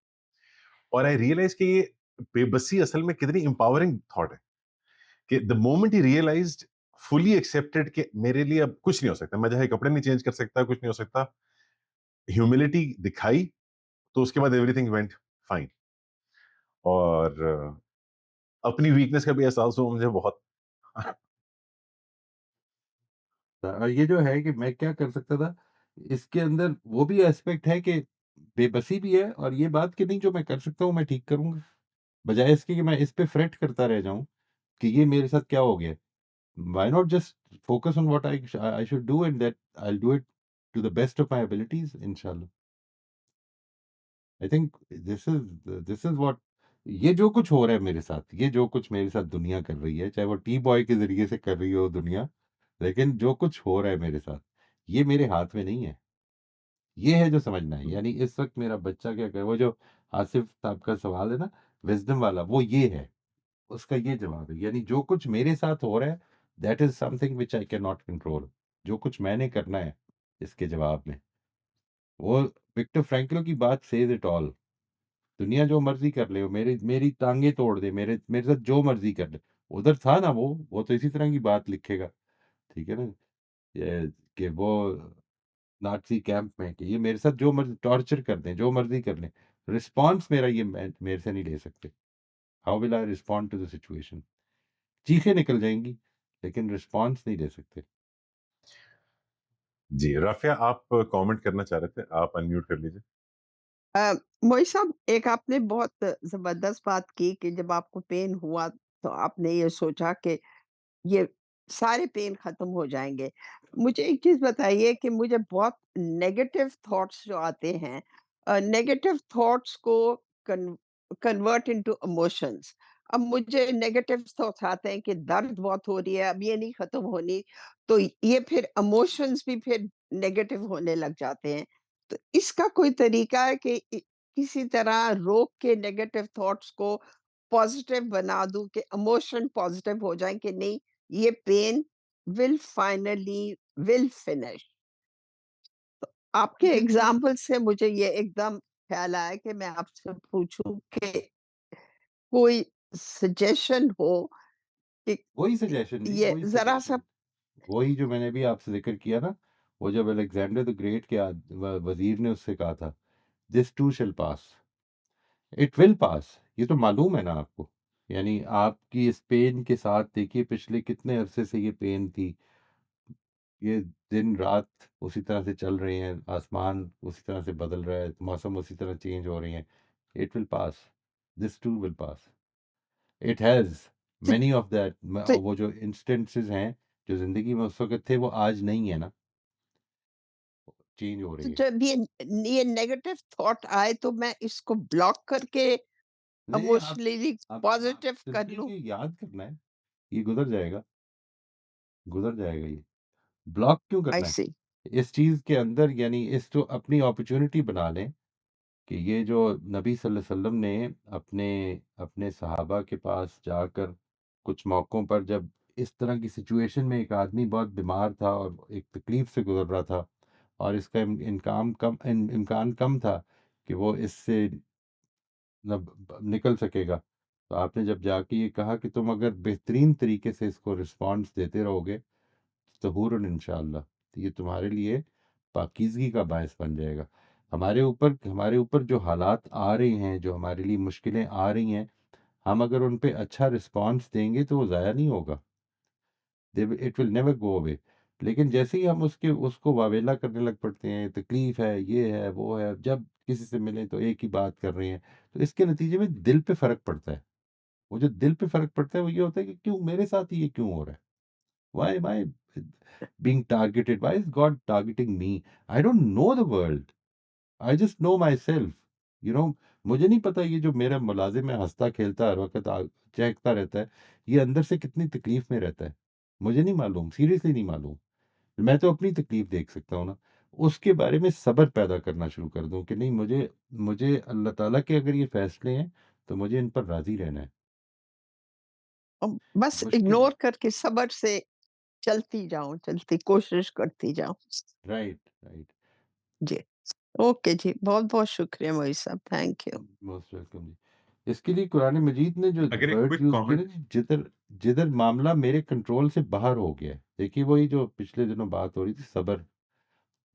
और आई रियलाइज कि ये बेबसी असल में कितनी इंपावरिंग थॉट है कि the moment he realised, fully accepted कि मेरे लिए अब कुछ नहीं हो सकता, मैं चाहे कपड़े नहीं चेंज कर सकता, कुछ नहीं हो सकता, ह्यूमिलिटी दिखाई, तो उसके बाद एवरीथिंग वेंट फाइन। और अपनी वीकनेस का भी एहसास हुआ मुझे बहुत। ये जो है कि मैं क्या कर सकता था, इसके अंदर वो भी एस्पेक्ट है कि बेबसी भी है और ये बात कि नहीं जो मैं कर सकता हूँ मैं ठीक करूँगा। बजाय इसके कि मैं इस पे फ्रेट करता रह जाऊँ कि ये मेरे साथ क्या हो गया। Why not just focus on what I should do and that I will do it to the best of my abilities इंशाल्लाह। I think this is what ये जो कुछ हो रहा है मेरे साथ, ये जो कुछ मेरे साथ दुनिया कर रही है, चाहे वो टी बॉय के ज़रिए से कर रही हो दुनिया, लेकिन जो कुछ हो रहा है मेरे साथ, ये मेरे हाथ में नहीं है। ये है जो समझना है। यानी इस वक़्त मेरा बच्चा क्या करे, वो जो आसिफ साहब का सवाल है ना विज़डम वाला, वो ये है, उसका ये जवाब है। यानी जो कुछ मेरे साथ हो रहा है, that is something which I can not control. जो कुछ मैंने करना है इसके जवाब में, वो विक्टर फ्रैंकल की बात सेज़ इट ऑल। दुनिया जो मर्ज़ी कर ले, वो मेरी मेरी टाँगें तोड़ दे, मेरे मेरे साथ जो मर्ज़ी कर ले। उधर था ना वो तो इसी तरह की बात लिखेगा, ठीक है ना? ये कि वो नाज़ी कैंप में कि ये मेरे साथ जो मर्ज़ी टॉर्चर कर दें, जो मर्ज़ी कर लें। रिस्पॉन्स मेरा ये मेरे से नहीं ले सकते। How will I respond to the situation? चीखें निकल जाएँगी, लेकिन रिस्पॉन्स नहीं दे सकते। जी, राफिया आप कमेंट करना चाह रहे थे, आप अनम्यूट कर लीजिए। मोई साहब, एक आपने बहुत ज़बरदस्त बात की कि जब आपको पेन हुआ तो आपने ये सोचा कि ये सारे पेन खत्म हो जाएँगे। मुझे एक चीज़ बताइए कि मुझे बहुत नेगेटिव थॉट्स जो आते हैं, नेगेटिव थॉट्स को कन कन्वर्ट इंटू इमोशंस। अब मुझे नेगेटिव थॉट्स आते हैं कि दर्द बहुत हो रही है, अब ये नहीं खत्म होनी, तो ये फिर इमोशंस भी फिर नेगेटिव होने लग जाते हैं। तो इसका कोई तरीका है कि किसी तरह रोक के नेगेटिव थॉट्स को पॉजिटिव बना दूँ कि इमोशन पॉजिटिव हो जाएँ कि नहीं, ये pain will finally will finish. आपके बिल्कुल। एग्ज़ाम्पल से मुझे ये एकदम ख्याल आया कि मैं आपसे पूछूं कि कोई सजेशन हो कि कोई सजेशन नहीं, ये कोई जरा सजेशन सा। नहीं। वही जो मैंने भी आपसे ज़िक्र किया ना, वो जब अलेक्जेंडर द ग्रेट के वज़ीर ने उससे कहा था, "this too shall pass." It will पास, ये तो मालूम है ना आपको। यानी आपकी इस पेन के साथ देखिए पिछले कितने अरसे से ये पेन थी, ये दिन रात उसी तरह से चल रहे हैं, आसमान उसी तरह से बदल रहा है, मौसम उसी तरह चेंज हो रही हैं। It will pass, this too will pass. It has to, many of that. तो, वो जो इंस्टेंसेस हैं जो ज़िंदगी में उस वक़्त थे वो आज नहीं है ना, चेंज हो तो रही है। जब ये नेगेटिव थॉट आए तो मैं इसको ब्लॉक करके नहीं, इमोशनली आप पॉजिटिव कर सिंपली लूं। ये याद करना है, ये गुज़र जाएगा ये। ब्लॉक क्यों आई करना है? सी। इस चीज़ के अंदर यानी इस जो अपनी अपॉर्च्युनिटी बना लें कि ये जो नबी सल्लल्लाहु अलैहि वसल्लम ने अपने अपने सहाबा के पास जाकर कुछ मौक़ों पर जब इस तरह की सिचुएशन में एक आदमी बहुत बीमार था और एक तकलीफ़ से गुज़र रहा था और इसका इम्कान कम था कि वो इससे निकल सकेगा। तो आपने जब जाके ये कहा कि तुम अगर बेहतरीन तरीके से इसको रिस्पॉन्स देते रहोगे, ज़हूरन इंशाअल्लाह, तो ये तुम्हारे लिए पाकीज़गी का बायस बन जाएगा। हमारे ऊपर जो हालात आ रहे हैं, जो हमारे लिए मुश्किलें आ रही हैं, हम अगर उन पे अच्छा रिस्पॉन्स देंगे तो वो ज़ाया नहीं होगा। It will never go away. लेकिन जैसे ही हम उसको वावेला करने लग पड़ते हैं, तकलीफ़ है, ये है, वो है, जब किसी से मिलें तो एक ही बात कर रहे हैं, तो इसके नतीजे में दिल पे फ़र्क पड़ता है। वो जो दिल पे फ़र्क पड़ता है वो ये होता है कि क्यों मेरे साथ ही ये क्यों हो रहा है? Why am I being targeted? Why is God targeting me? I don't know the world. I just know myself. You know, मुझे नहीं पता ये जो मेरा मुलाजिम है हँसता खेलता हर वक़्त चहकता रहता है, ये अंदर से कितनी तकलीफ़ में रहता है। मुझे नहीं मालूम, सीरियसली नहीं मालूम। मैं तो अपनी तकलीफ़ देख सकता हूँ ना। उसके बारे में सब्र पैदा करना शुरू कर दूँ कि नहीं, मुझे मुझे अल्लाह ताला के अगर ये फ़ैसले हैं, तो मुझे इन पर राज़ी रहना है। बस मुश्किल है। इग्नोर करके सब्र से चलती जाऊं, चलती कोशिश करती जाऊं। Right, right. जी। ओके जी, बहुत बहुत शुक्रिया मोई साहब, थैंक यू। मोस्ट वेलकम जी। इसके लिए कुरान मजीद ने जो अगर एक वर्ड क्विक यूज़ किए ना कमेंट, जी, जिधर जिधर मामला मेरे कंट्रोल से बाहर हो गया है, देखिए वही जो पिछले दिनों बात हो रही थी सब्र,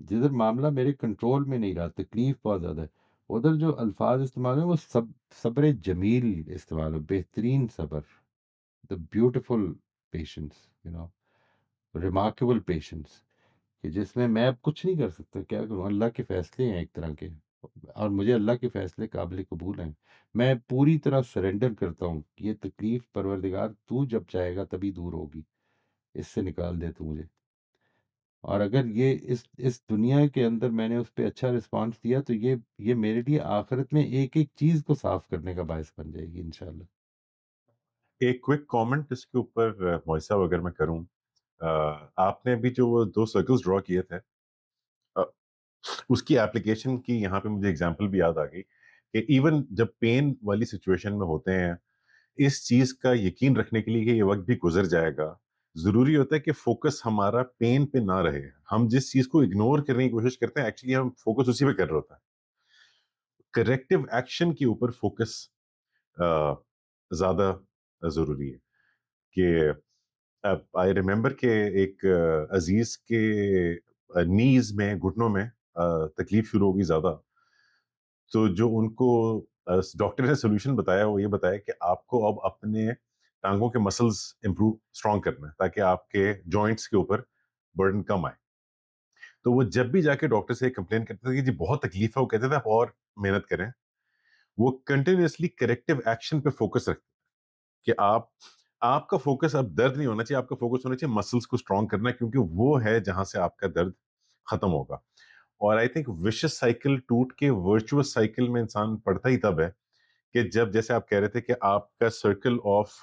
जिधर मामला मेरे कंट्रोल में नहीं रहा, तकलीफ बहुत ज़्यादा है, उधर जो अल्फाज इस्तेमाल है वो सब्र जमील इस्तेमाल हो, बेहतरीन सब्र, the beautiful patience, remarkable patience, कि जिसमें मैं अब कुछ नहीं कर सकता, क्या करूँ? अल्लाह के फ़ैसले हैं एक तरह के, और मुझे अल्लाह के फ़ैसले काबिल कबूल हैं। मैं पूरी तरह सरेंडर करता हूँ कि ये तकलीफ़ परवरदिगार तू जब चाहेगा तभी दूर होगी, इससे निकाल दे तू मुझे। और अगर ये इस दुनिया के अंदर मैंने उस पे अच्छा रिस्पॉन्स दिया तो ये मेरे लिए आखिरत में एक-एक चीज़ को साफ़ करने का बायस बन जाएगी इंशाअल्लाह। एक क्विक कमेंट इसके ऊपर मौसा अगर मैं करूं, आपने अभी जो वो 2 सर्कल्स ड्रॉ किए थे, अ, उसकी एप्लीकेशन की यहाँ पे मुझे एग्जांपल भी याद आ गई कि इवन जब पेन वाली सिचुएशन में होते हैं, इस चीज का यकीन रखने के लिए कि ये वक्त भी गुजर जाएगा, जरूरी होता है कि फोकस हमारा पेन पे ना रहे। हम जिस चीज को इग्नोर करने की कोशिश करते हैं, एक्चुअली हम फोकस उसी पे कर रहे होता है। करेक्टिव एक्शन के ऊपर फोकस ज्यादा जरूरी है। कि आई रिमेम्बर के एक अजीज के नीज में, घुटनों में तकलीफ शुरू होगी ज्यादा, तो जो उनको डॉक्टर ने सोल्यूशन बताया वो ये बताया कि आपको अब अपने टांगों के मसल्स इंप्रूव स्ट्रॉन्ग करना है ताकि आपके जॉइंट्स के ऊपर बर्डन कम आए। तो वो जब भी जाके डॉक्टर से कंप्लेन करते थे कि जी बहुत तकलीफ है, वो कहते थे आप और मेहनत करें। वो कंटिन्यूअसली करेक्टिव एक्शन पे फोकस रखते कि आपका फोकस अब दर्द नहीं होना चाहिए, आपका फोकस होना चाहिए मसल्स को स्ट्रॉन्ग करना, क्योंकि वो है जहां से आपका दर्द खत्म होगा। और आई थिंक विशियस साइकिल टूट के वर्चुअस साइकिल में इंसान पड़ता ही तब है कि जब, जैसे आप कह रहे थे, कि आपका सर्कल ऑफ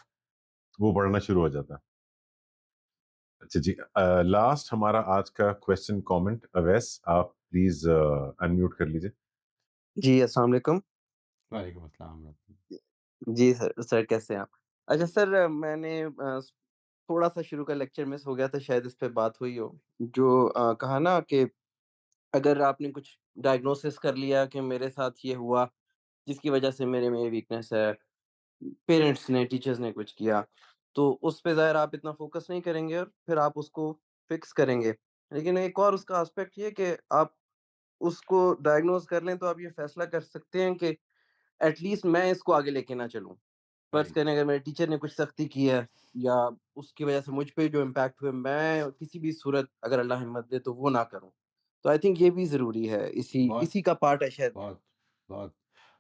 वो बढ़ना शुरू हो जाता है। अच्छा जी, लास्ट हमारा आज का क्वेश्चन कमेंट, अवैस आप प्लीज अनम्यूट कर लीजिए। जी, अस्सलाम वालेकुम। वालेकुम अस्सलाम। जी सर कैसे हैं आप? अच्छा सर, मैंने थोड़ा-सा शुरू का लेक्चर मिस हो गया था, शायद इस पे बात हुई हो। जो कहा ना कि अगर आपने कुछ डायग्नोसिस कर लिया कि मेरे साथ ये हुआ, जिसकी वजह से मेरे में ये वीकनेस है। पेरेंट्स ने, टीचर्स ने कुछ किया, तो उस पे ज़ाहिर आप इतना फ़ोकस नहीं करेंगे और फिर आप उसको फ़िक्स करेंगे। लेकिन एक और उसका एस्पेक्ट ये है कि आप उसको डायग्नोज़ कर लें, तो आप ये फ़ैसला कर सकते हैं कि एट लीस्ट मैं इसको आगे लेके ना चलूँ। फ़र्ज़ राइट। करें अगर मेरे टीचर ने कुछ सख्ती की है या उसकी वजह से मुझ पे जो इम्पैक्ट हुए, मैं किसी भी सूरत अगर अल्लाह हिम्मत दे तो वो ना करूँ। तो आई थिंक ये भी ज़रूरी है, इसी बहुत इसी का पार्ट है शायद। बहुत बहुत।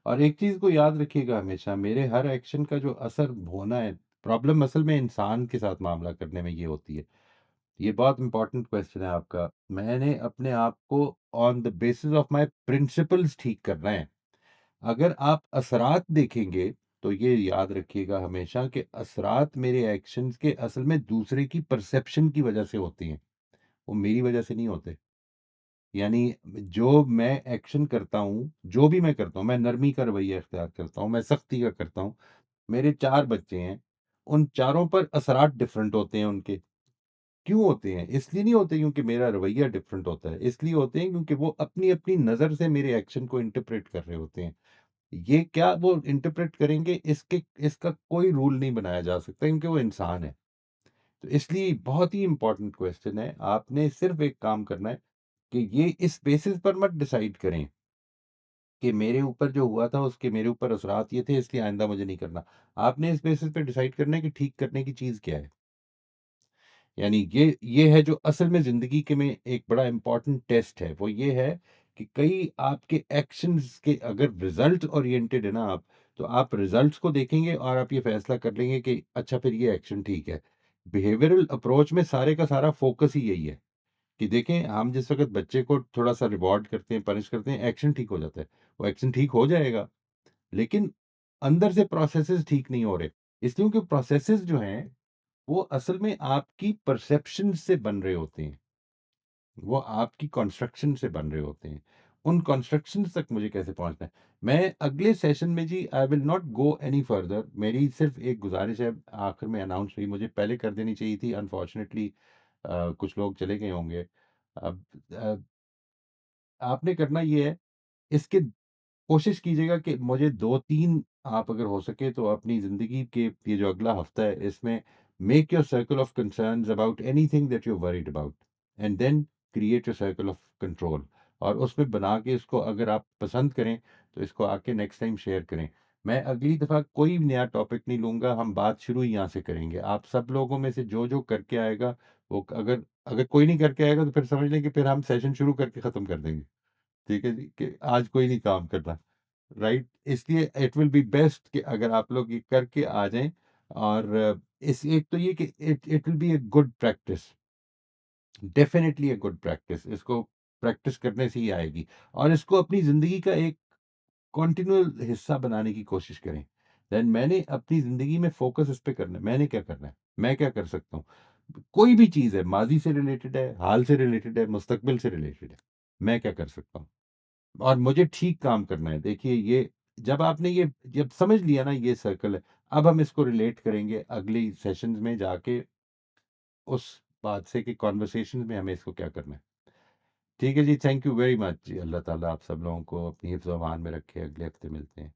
और एक चीज को याद रखिएगा हमेशा, मेरे हर एक्शन का जो असर होना है, प्रॉब्लम असल में इंसान के साथ मामला करने में ये होती है। ये बहुत इंपॉर्टेंट क्वेश्चन है आपका। मैंने अपने आप को on the basis of my principles ठीक करना है। अगर आप असरात देखेंगे तो ये याद रखिएगा हमेशा कि असरात मेरे एक्शंस के असल में दूसरे की परसेप्शन की वजह से होती हैं, वो मेरी वजह से नहीं होते। यानी जो मैं एक्शन करता हूँ, जो भी मैं करता हूँ, मैं नरमी का रवैया इख्तियार करता हूँ, मैं सख्ती का करता हूँ। मेरे 4 बच्चे हैं, उन चारों पर असरात डिफरेंट होते हैं उनके। क्यों होते हैं? इसलिए नहीं होते क्योंकि मेरा रवैया डिफरेंट होता है, इसलिए होते हैं क्योंकि वो अपनी-अपनी नज़र से मेरे एक्शन को इंटरप्रेट कर रहे होते हैं। ये क्या वो इंटरप्रेट करेंगे, इसका कोई रूल नहीं बनाया जा सकता क्योंकि वो इंसान है। तो इसलिए बहुत ही इंपॉर्टेंट क्वेश्चन है। आपने सिर्फ एक काम करना है कि ये इस बेसिस पर मत डिसाइड करें कि मेरे ऊपर जो हुआ था उसके मेरे ऊपर असरात ये थे इसलिए आइंदा मुझे नहीं करना। आपने इस बेसिस पे डिसाइड करना है कि ठीक करने की चीज़ क्या है। यानी ये है जो असल में ज़िंदगी के में एक बड़ा इम्पोर्टेंट टेस्ट है, वो ये है कि कई आपके एक्शंस के अगर रिज़ल्ट ओरिएंटेड है ना आप, तो आप रिज़ल्ट्स को देखेंगे और आप ये फैसला कर लेंगे कि अच्छा फिर ये एक्शन ठीक है। बिहेवियरल अप्रोच में सारे का सारा फोकस ही यही है कि देखें हम जिस वक़्त बच्चे को थोड़ा-सा रिवॉर्ड करते हैं, पनिश करते हैं, एक्शन ठीक हो जाता है। वो एक्शन ठीक हो जाएगा, लेकिन अंदर से प्रोसेसेस ठीक नहीं हो रहे। इसलिए क्योंकि प्रोसेसेस जो हैं वो असल में आपकी परसेप्शन से बन रहे होते हैं, वो आपकी कंस्ट्रक्शन से बन रहे होते हैं। उन कंस्ट्रक्शंस तक मुझे कैसे पहुंचना है, मैं अगले सेशन में जी I will not go any further. मेरी सिर्फ एक गुजारिश है, आखिर में अनाउंस हुई, मुझे पहले कर देनी चाहिए थी, अनफॉर्चुनेटली कुछ लोग चले गए होंगे। अब आपने करना ये है, इसके कोशिश कीजिएगा कि मुझे 2-3 आप अगर हो सके तो अपनी ज़िंदगी के ये जो अगला हफ़्ता है इसमें make your circle of concerns about anything that you are worried about and then create your circle of control. और उसमें बना के इसको अगर आप पसंद करें तो इसको आके नेक्स्ट टाइम शेयर करें। मैं अगली दफ़ा कोई नया टॉपिक नहीं लूँगा, हम बात शुरू ही यहाँ से करेंगे। आप सब लोगों में से जो करके आएगा वो अगर अगर कोई नहीं करके आएगा तो फिर समझ लें कि फिर हम सेशन शुरू करके ख़त्म कर देंगे। ठीक है जी, कि आज कोई नहीं काम कर रहा। राइट, इसलिए इट विल बी बेस्ट कि अगर आप लोग ये करके आ जाएं। और इस एक तो ये कि it it will be a good practice, definitely a good practice. इसको प्रैक्टिस करने से ही आएगी और इसको अपनी ज़िंदगी का एक कॉन्टिन्यूअल हिस्सा बनाने की कोशिश करें। देन मैंने अपनी ज़िंदगी में फोकस इस पे करना है, मैंने क्या करना है, मैं क्या कर सकता हूँ। कोई भी चीज़ है, माजी से रिलेटेड है, हाल से रिलेटेड है, मुस्तकबिल से रिलेटेड है, मैं क्या कर सकता हूँ और मुझे ठीक काम करना है। देखिए ये जब आपने ये जब समझ लिया ना ये सर्कल है, अब हम इसको रिलेट करेंगे अगली सेशंस में जाके उस बात से कि कॉन्वर्सेशन में हमें इसको क्या करना है। ठीक है जी, थैंक यू वेरी मच जी। अल्लाह ताला आप सब लोगों को अपनी हिफ्ज़-ओ-अमान में रखे। अगले हफ्ते मिलते हैं।